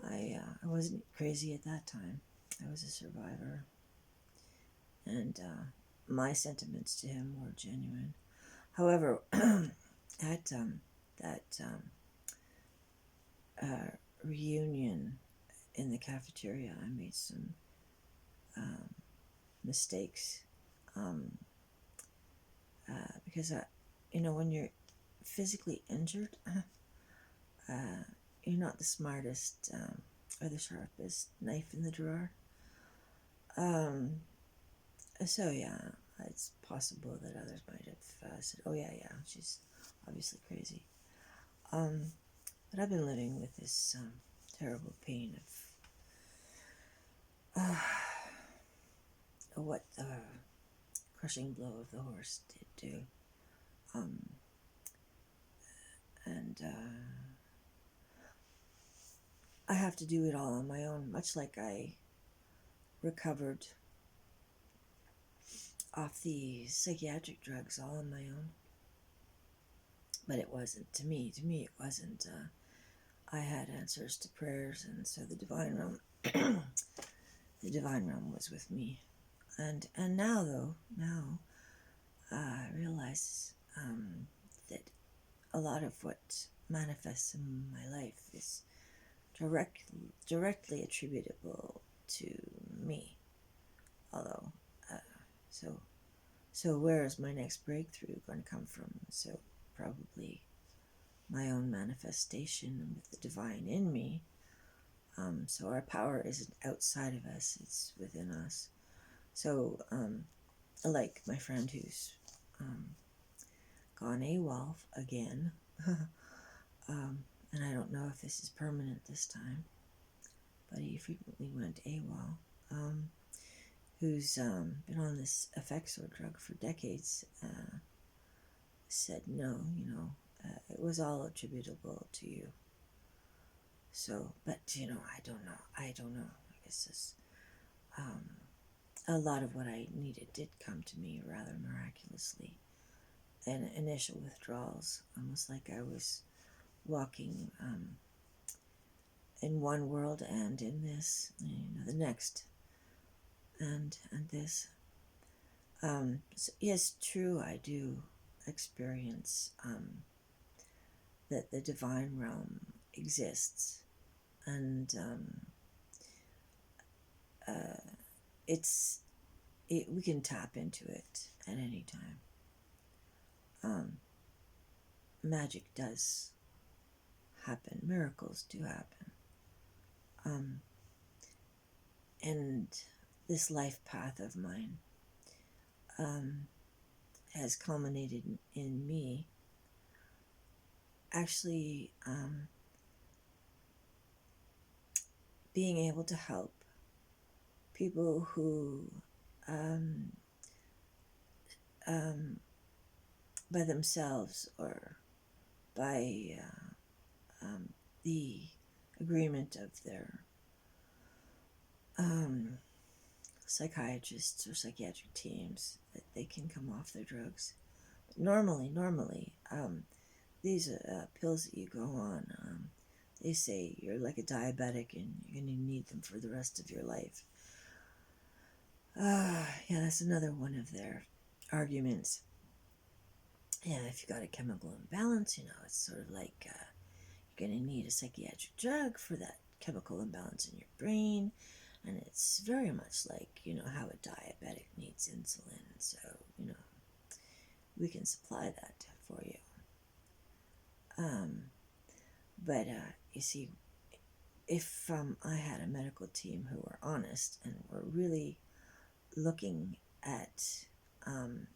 I wasn't crazy at that time. I was a survivor, and my sentiments to him were genuine. However, at that reunion in the cafeteria, I made some mistakes, because when you're physically injured, you're not the smartest or the sharpest knife in the drawer. So yeah, it's possible that others might have said, "Oh yeah, she's obviously crazy." But I've been living with this terrible pain of what the crushing blow of the horse did do. And I have to do it all on my own, much like I recovered off the psychiatric drugs all on my own. But it wasn't, to me it wasn't I had answers to prayers, and so the divine realm, the divine realm was with me. And now, though, I realize that a lot of what manifests in my life is directly attributable to me. Although, so where is my next breakthrough going to come from? So probably my own manifestation with the divine in me. So our power isn't outside of us, it's within us. So, like my friend who's gone AWOL again, and I don't know if this is permanent this time, but he frequently went AWOL, who's been on this effexor drug for decades, said, no, it was all attributable to you. So, but, I don't know. I guess this, a lot of what I needed did come to me rather miraculously. And initial withdrawals, almost like I was walking in one world and in this, the next, and this. So yes, true, I do experience that the divine realm exists, and we can tap into it at any time. Magic does happen, miracles do happen, and this life path of mine has culminated in me actually being able to help people who by themselves or by the agreement of their psychiatrists or psychiatric teams, that they can come off their drugs. But normally, these pills that you go on, they say you're like a diabetic and you're going to need them for the rest of your life. Yeah, that's another one of their arguments. Yeah, if you got a chemical imbalance, it's sort of like you're going to need a psychiatric drug for that chemical imbalance in your brain. And it's very much like, how a diabetic needs insulin. So, we can supply that for you. But you see, if I had a medical team who were honest and were really looking at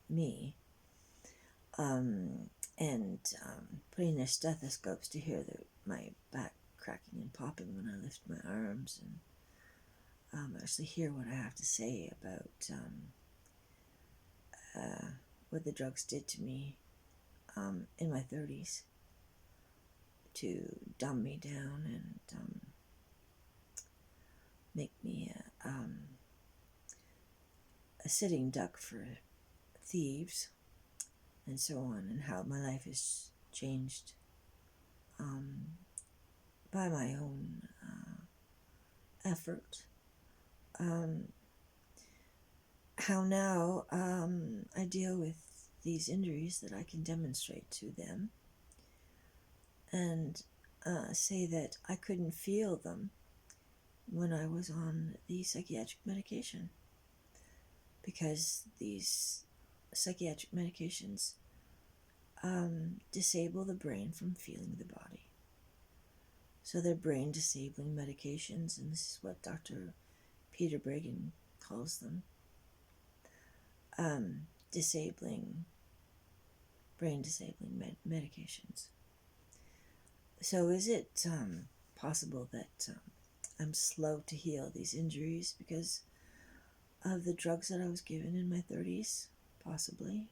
me and putting their stethoscopes to hear my back cracking and popping when I lift my arms, and actually hear what I have to say about what the drugs did to me in my 30s to dumb me down and make me a sitting duck for thieves and so on, and how my life has changed by my own effort. How now I deal with these injuries that I can demonstrate to them and say that I couldn't feel them when I was on the psychiatric medication, because these psychiatric medications disable the brain from feeling the body. So they're brain disabling medications, and this is what Dr. Peter Bregan calls them. Brain disabling medications. So is it possible that I'm slow to heal these injuries because of the drugs that I was given in my 30s? Possibly.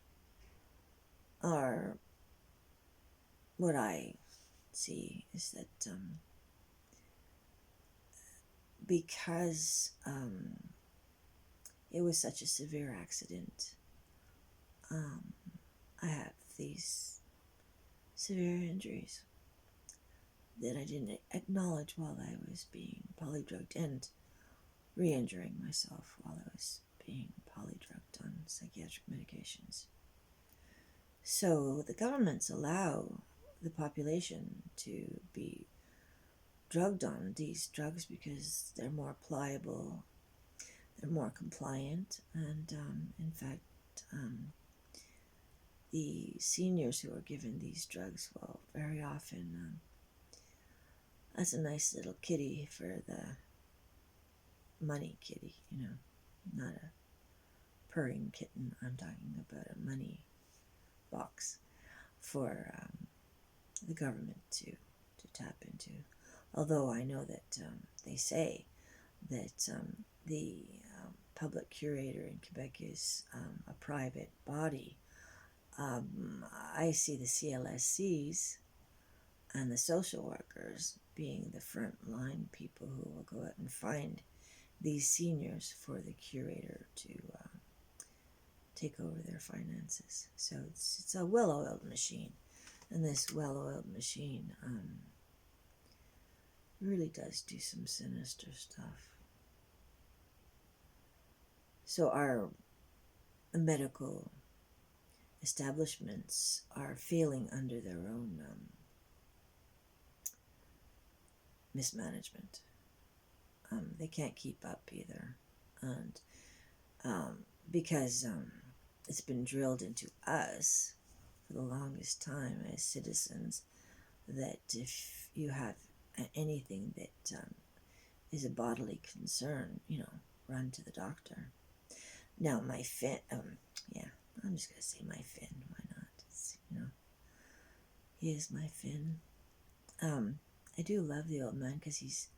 Or what I see is that because it was such a severe accident, I have these severe injuries. that I didn't acknowledge while I was being polydrugged and re-injuring myself while I was being polydrugged on psychiatric medications. So the governments allow the population to be drugged on these drugs because they're more pliable, they're more compliant, and in fact, the seniors who are given these drugs, well, very often, that's a nice little kitty for the money kitty, not a purring kitten. I'm talking about a money box for the government to tap into. Although I know that they say that the public curator in Quebec is a private body. I see the CLSCs and the social workers being the front line people who will go out and find these seniors for the curator to take over their finances. So it's a well-oiled machine, and this well-oiled machine really does do some sinister stuff. So our medical establishments are failing under their own mismanagement. They can't keep up either, and because it's been drilled into us for the longest time as citizens that if you have anything that is a bodily concern, run to the doctor. Now, my fin, I'm just going to say my Finn, why not? He is my Finn. I do love the old man because he's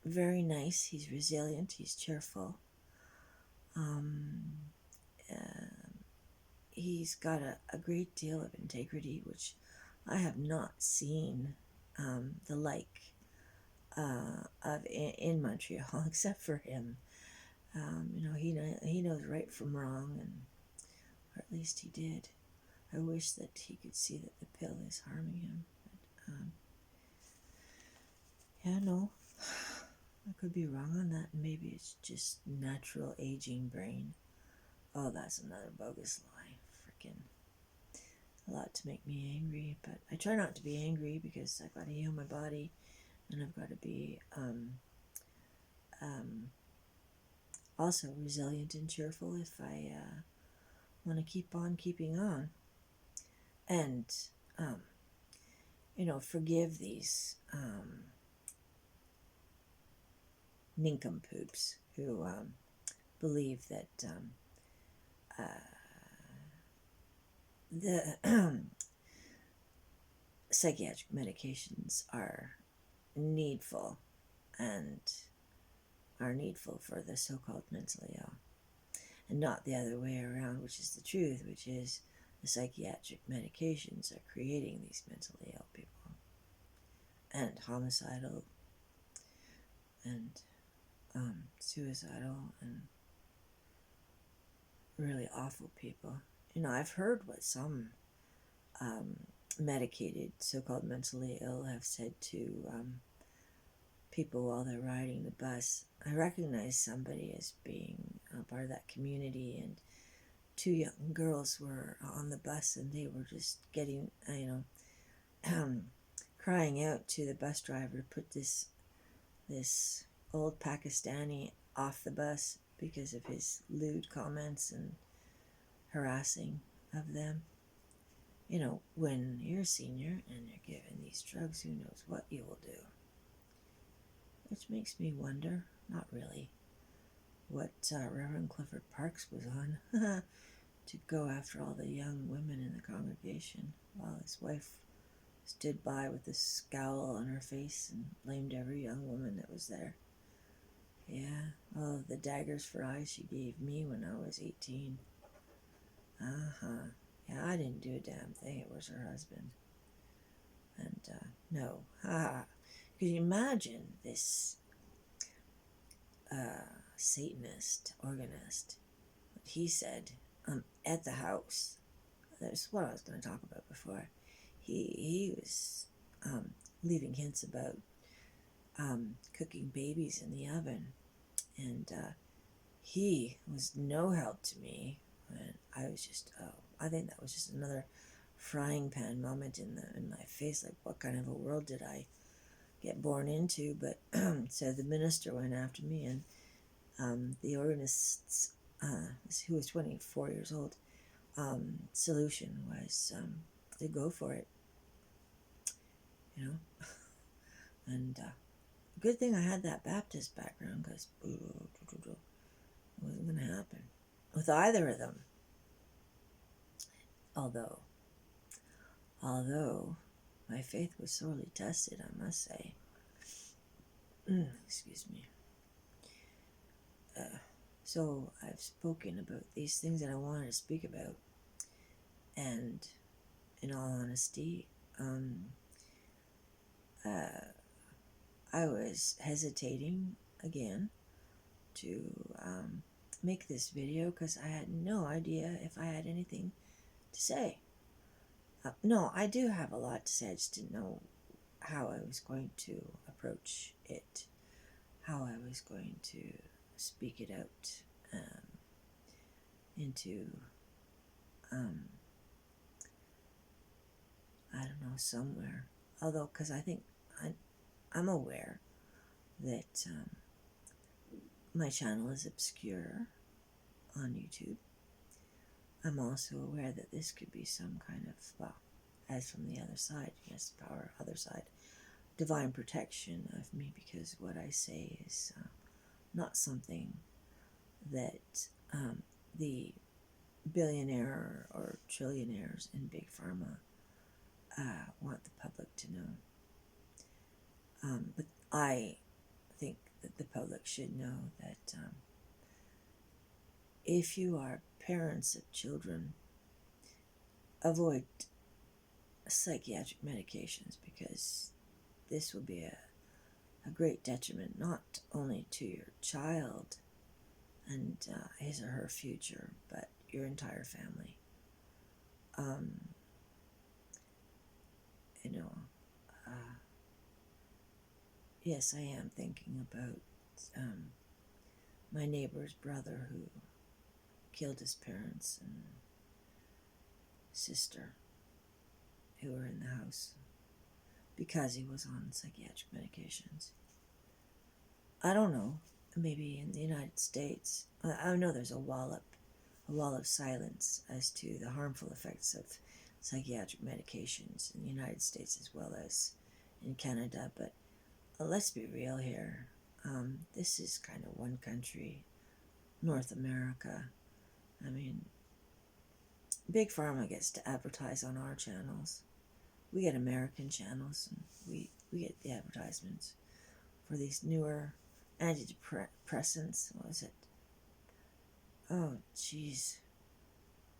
very nice, he's resilient, he's cheerful. He's got a great deal of integrity, which I have not seen the like of in Montreal, except for him. He knows right from wrong, or at least he did. I wish that he could see that the pill is harming him. But, no, I could be wrong on that. Maybe it's just natural aging brain. Oh, that's another bogus lie. Freaking a lot to make me angry, but I try not to be angry because I've got to heal my body, and I've got to be also resilient and cheerful if I want to keep on keeping on. And, forgive these nincompoops who believe that the psychiatric medications are needful and are needful for the so-called mentally ill, and not the other way around, which is the truth, which is the psychiatric medications are creating these mentally ill people and homicidal and suicidal and really awful people. I've heard what some medicated so-called mentally ill have said to people while they're riding the bus. I recognize somebody as being a part of that community, and two young girls were on the bus, and they were just getting, crying out to the bus driver to put this old Pakistani off the bus because of his lewd comments and harassing of them. When you're a senior and you're given these drugs, who knows what you will do. Which makes me wonder, not really, what Reverend Clifford Parks was on to go after all the young women in the congregation while his wife stood by with a scowl on her face and blamed every young woman that was there. Yeah, well, the daggers for eyes she gave me when I was 18. Yeah, I didn't do a damn thing. It was her husband. And, no. Could you imagine this Satanist, organist, what he said at the house? That's what I was going to talk about before. he was leaving hints about cooking babies in the oven, and he was no help to me. And I was just, I think that was just another frying pan moment in my face. Like, what kind of a world did I get born into? But so the minister went after me, and the organist's, who was 24 years old, solution was to go for it, you know. And good thing I had that Baptist background, because it wasn't going to happen with either of them. Although my faith was sorely tested, I must say. Excuse me. So I've spoken about these things that I wanted to speak about, and in all honesty, I was hesitating again to make this video because I had no idea if I had anything to say. No, I do have a lot to say. I just didn't know how I was going to approach it, how I was going to speak it out into, I don't know, somewhere. Although, because I think I'm aware that my channel is obscure on YouTube. I'm also aware that this could be some kind of, well, as from the other side, yes, power, other side, divine protection of me, because what I say is not something that the billionaire or trillionaires in Big Pharma want the public to know. But I think that the public should know that if you are parents of children, avoid psychiatric medications, because this will be a great detriment not only to your child and his or her future, but your entire family. Yes, I am thinking about my neighbor's brother who killed his parents and sister who were in the house because he was on psychiatric medications. I don't know, maybe in the United States, I know there's a wall of silence as to the harmful effects of psychiatric medications in the United States as well as in Canada, but let's be real here. This is kind of one country, North America. I mean, Big Pharma gets to advertise on our channels. We get American channels, and we get the advertisements for these newer antidepressants. What was it? Oh, jeez.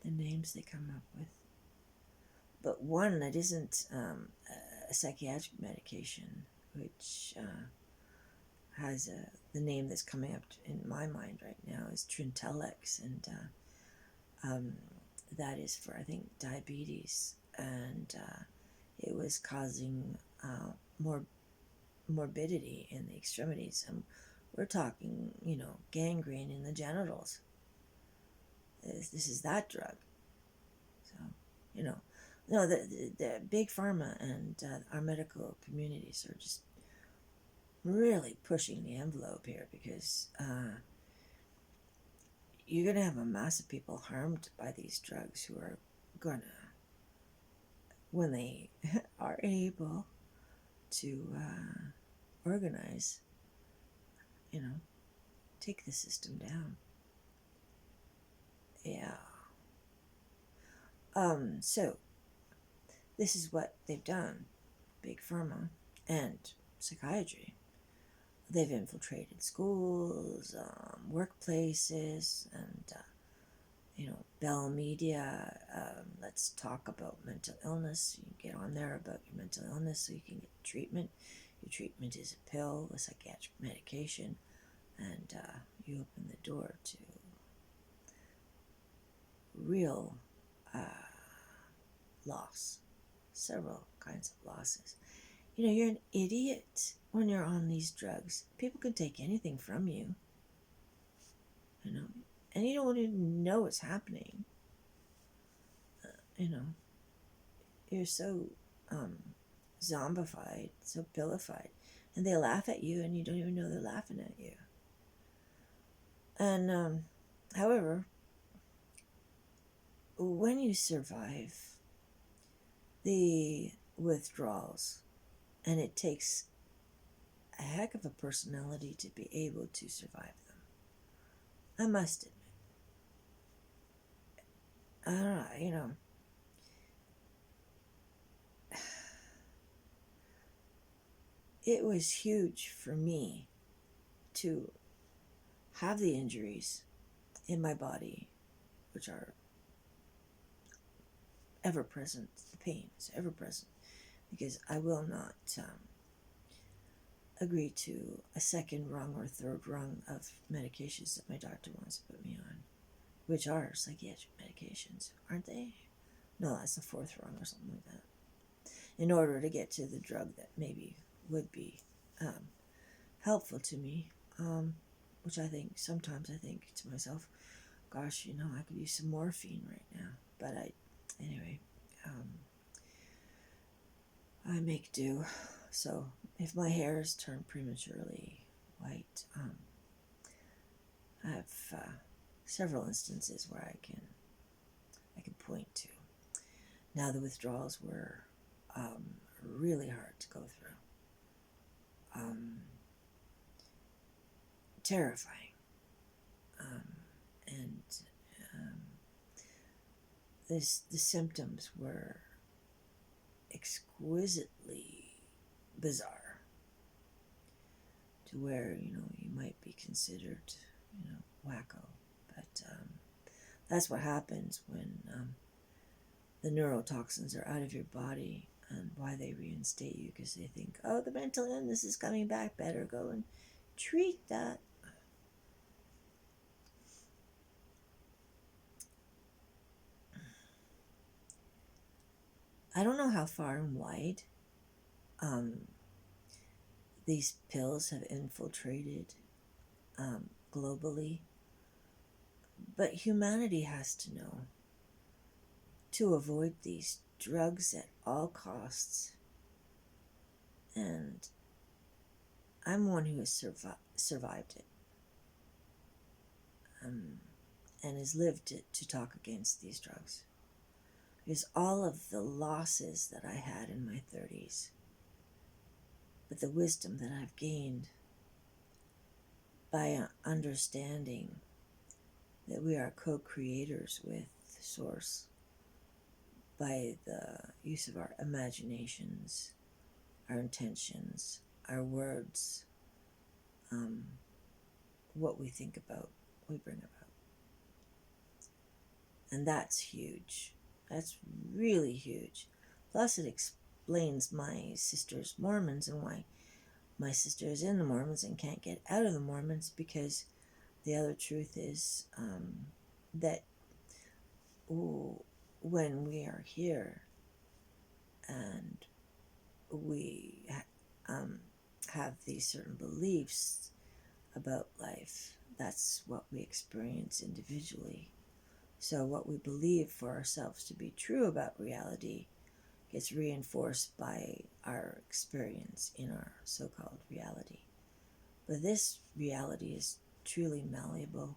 The names they come up with. But one that isn't a psychiatric medication, which has the name that's coming up in my mind right now is Trintellix, and that is for, I think, diabetes, and it was causing morbidity in the extremities, and we're talking, gangrene in the genitals. This is that drug. So, no, the Big Pharma and our medical communities are just really pushing the envelope here, because you're going to have a mass of people harmed by these drugs who are going to, when they are able to organize, take the system down. Yeah. So this is what they've done, Big Pharma and psychiatry. They've infiltrated schools, workplaces, and, Bell Media. Let's talk about mental illness. You can get on there about your mental illness so you can get treatment. Your treatment is a pill, a psychiatric medication, and you open the door to real loss, several kinds of losses. You know, you're an idiot when you're on these drugs. People can take anything from you, you know, and you don't even know what's happening. You know, you're so zombified, so pillified, and they laugh at you, and you don't even know they're laughing at you. And however, when you survive the withdrawals, and it takes a heck of a personality to be able to survive them, I must admit, I don't know, you know, it was huge for me to have the injuries in my body, which are ever present. The pain is ever present, because I will not agree to a second rung or third rung of medications that my doctor wants to put me on, which are psychiatric medications, aren't they? No, that's the fourth rung or something like that, in order to get to the drug that maybe would be helpful to me, which sometimes I think to myself, gosh, you know, I could use some morphine right now. But anyway, I make do. So if my hair is turned prematurely white, I have several instances where I can point to. Now the withdrawals were really hard to go through. Terrifying. And the symptoms were exquisitely bizarre, to where, you know, you might be considered, you know, wacko. But that's what happens when the neurotoxins are out of your body, and why they reinstate you, because they think, oh, the mental illness is coming back, better go and treat that. I don't know how far and wide these pills have infiltrated globally, but humanity has to know to avoid these drugs at all costs. And I'm one who has survived it, and has lived it to talk against these drugs. Because all of the losses that I had in my 30s, but the wisdom that I've gained by understanding that we are co-creators with the Source, by the use of our imaginations, our intentions, our words, what we think about, we bring about. And that's huge. That's really huge. Plus, it explains my sister's Mormons, and why my sister is in the Mormons and can't get out of the Mormons, because the other truth is that when we are here and we have these certain beliefs about life, that's what we experience individually. So what we believe for ourselves to be true about reality gets reinforced by our experience in our so-called reality. But this reality is truly malleable.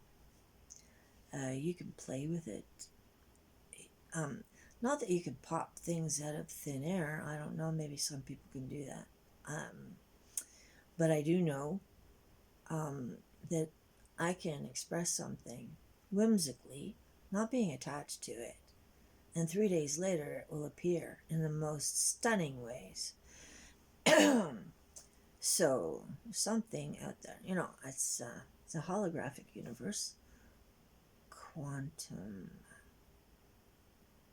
You can play with it. Not that you can pop things out of thin air. I don't know, maybe some people can do that. But I do know that I can express something whimsically, not being attached to it, and 3 days later it will appear in the most stunning ways. So something out there, you know, it's a holographic universe, quantum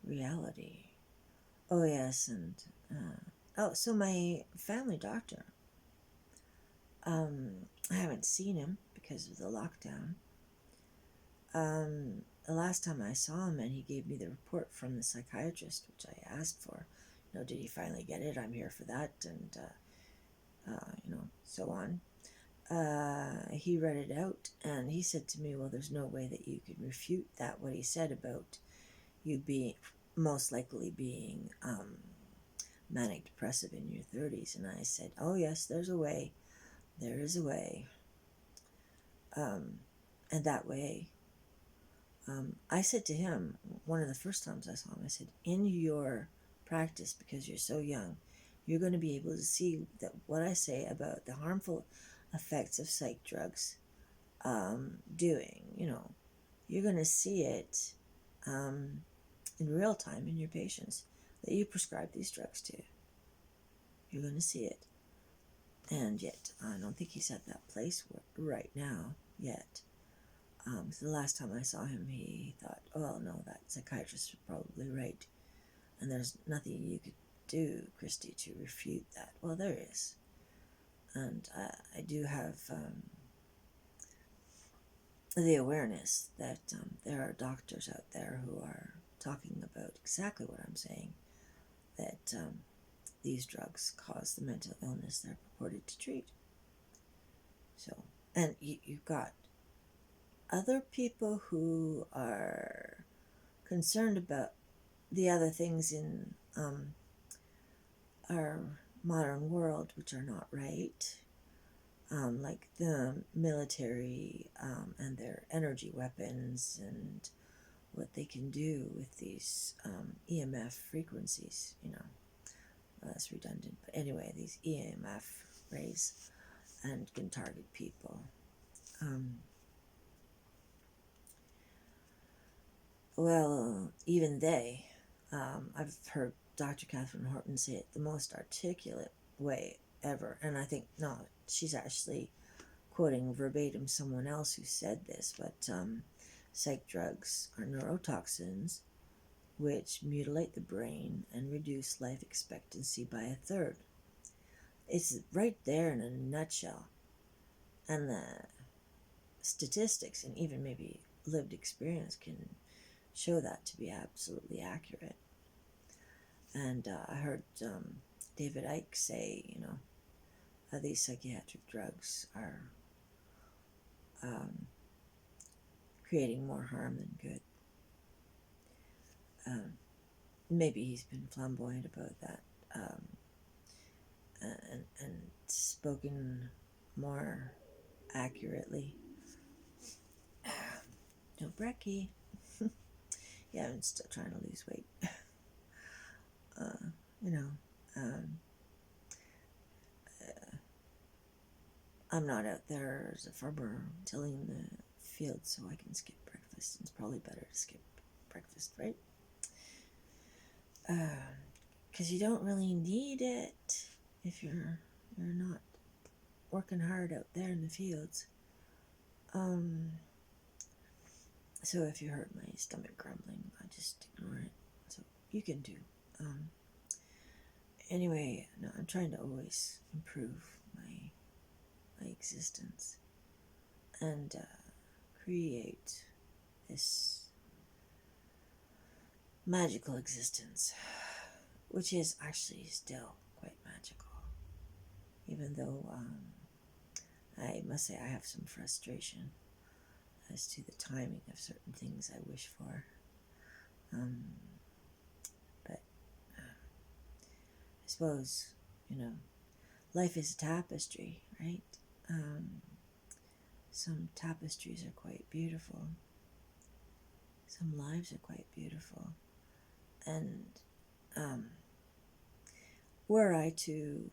reality. Oh yes, and so my family doctor, I haven't seen him because of the lockdown. The last time I saw him, and he gave me the report from the psychiatrist, which I asked for, did he finally get it? I'm here for that, and so on. He read it out, and he said to me, well, there's no way that you could refute that, what he said about you being, most likely being manic depressive in your 30s. And I said, oh yes, there's a way. There is a way. And that way, I said to him, one of the first times I saw him, I said, in your practice, because you're so young, you're going to be able to see that what I say about the harmful effects of psych drugs doing, you're going to see it in real time in your patients that you prescribe these drugs to. You're going to see it. And yet, I don't think he's at that place right now yet. So the last time I saw him, he thought, oh, no, that psychiatrist is probably right. And there's nothing you could do, Christy, to refute that. Well, there is. And I do have the awareness that there are doctors out there who are talking about exactly what I'm saying, that these drugs cause the mental illness they're purported to treat. So, and you've got other people who are concerned about the other things in our modern world which are not right, like the military and their energy weapons and what they can do with these EMF frequencies, well, that's redundant, but anyway, these EMF rays, and can target people. Well, even they, I've heard Dr. Catherine Horton say it the most articulate way ever, and I think, no, she's actually quoting verbatim someone else who said this, but psych drugs are neurotoxins which mutilate the brain and reduce life expectancy by a third. It's right there in a nutshell. And the statistics and even maybe lived experience can show that to be absolutely accurate. And I heard David Icke say, these psychiatric drugs are creating more harm than good. Maybe he's been flamboyant about that and spoken more accurately. No, Brecky. Yeah, I'm still trying to lose weight. I'm not out there as a farmer tilling the field so I can skip breakfast. It's probably better to skip breakfast, right? Because you don't really need it if you're not working hard out there in the fields. So if you heard my stomach grumbling, I just ignore it. So you can do. Anyway, no, I'm trying to always improve my existence and create this magical existence, which is actually still quite magical, even though I must say I have some frustration as to the timing of certain things I wish for. But I suppose, life is a tapestry, right? Some tapestries are quite beautiful. Some lives are quite beautiful. And were I to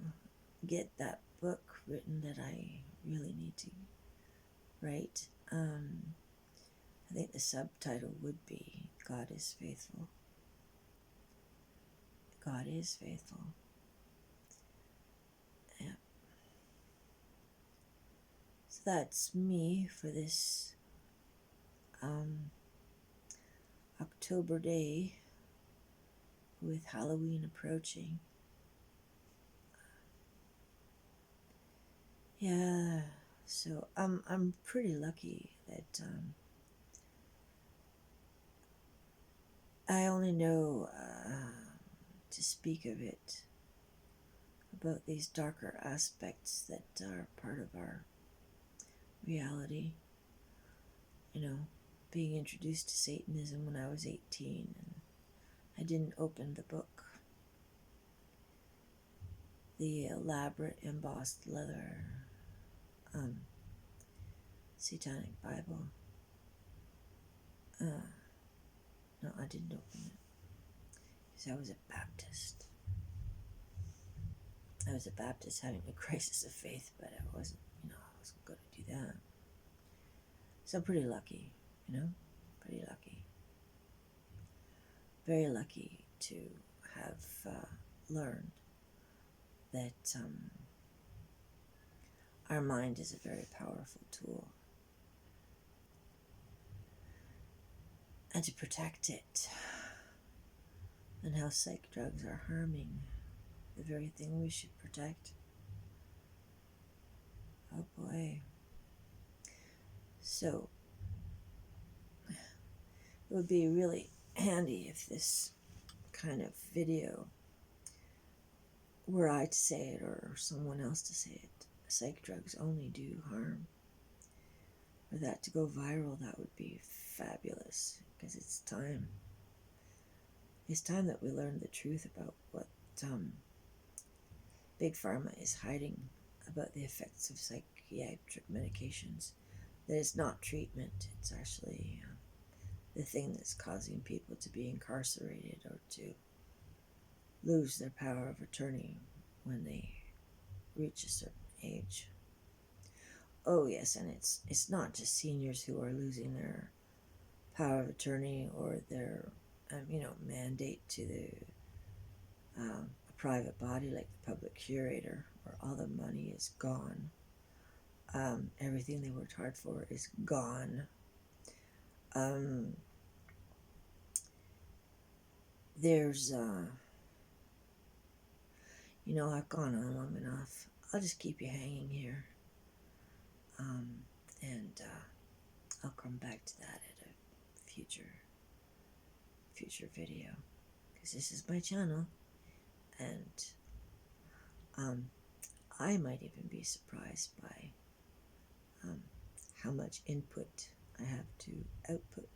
get that book written that I really need to write, I think the subtitle would be God is Faithful. God is faithful. Yeah. So that's me for this October day with Halloween approaching. Yeah, so I'm pretty lucky that I only know to speak of it, about these darker aspects that are part of our reality. You know, being introduced to Satanism when I was 18, and I didn't open the book. The elaborate embossed leather Satanic Bible. No, I didn't open it because I was a Baptist. I was a Baptist having a crisis of faith, but I wasn't going to do that. So pretty lucky, pretty lucky. Very lucky to have learned that our mind is a very powerful tool, and to protect it, and how psych drugs are harming the very thing we should protect. Oh boy. So it would be really handy if this kind of video were I to say it or someone else to say it. Psych drugs only do harm. For that to go viral, that would be fabulous, because it's time. It's time that we learn the truth about what Big Pharma is hiding about the effects of psychiatric medications. That it's not treatment, it's actually the thing that's causing people to be incarcerated or to lose their power of attorney when they reach a certain age. Oh yes, and it's not just seniors who are losing their power of attorney or their mandate to a private body like the public curator, where all the money is gone. Everything they worked hard for is gone. There's I've gone on long enough. I'll just keep you hanging here. And I'll come back to that at a future video, because this is my channel, and I might even be surprised by how much input I have to output.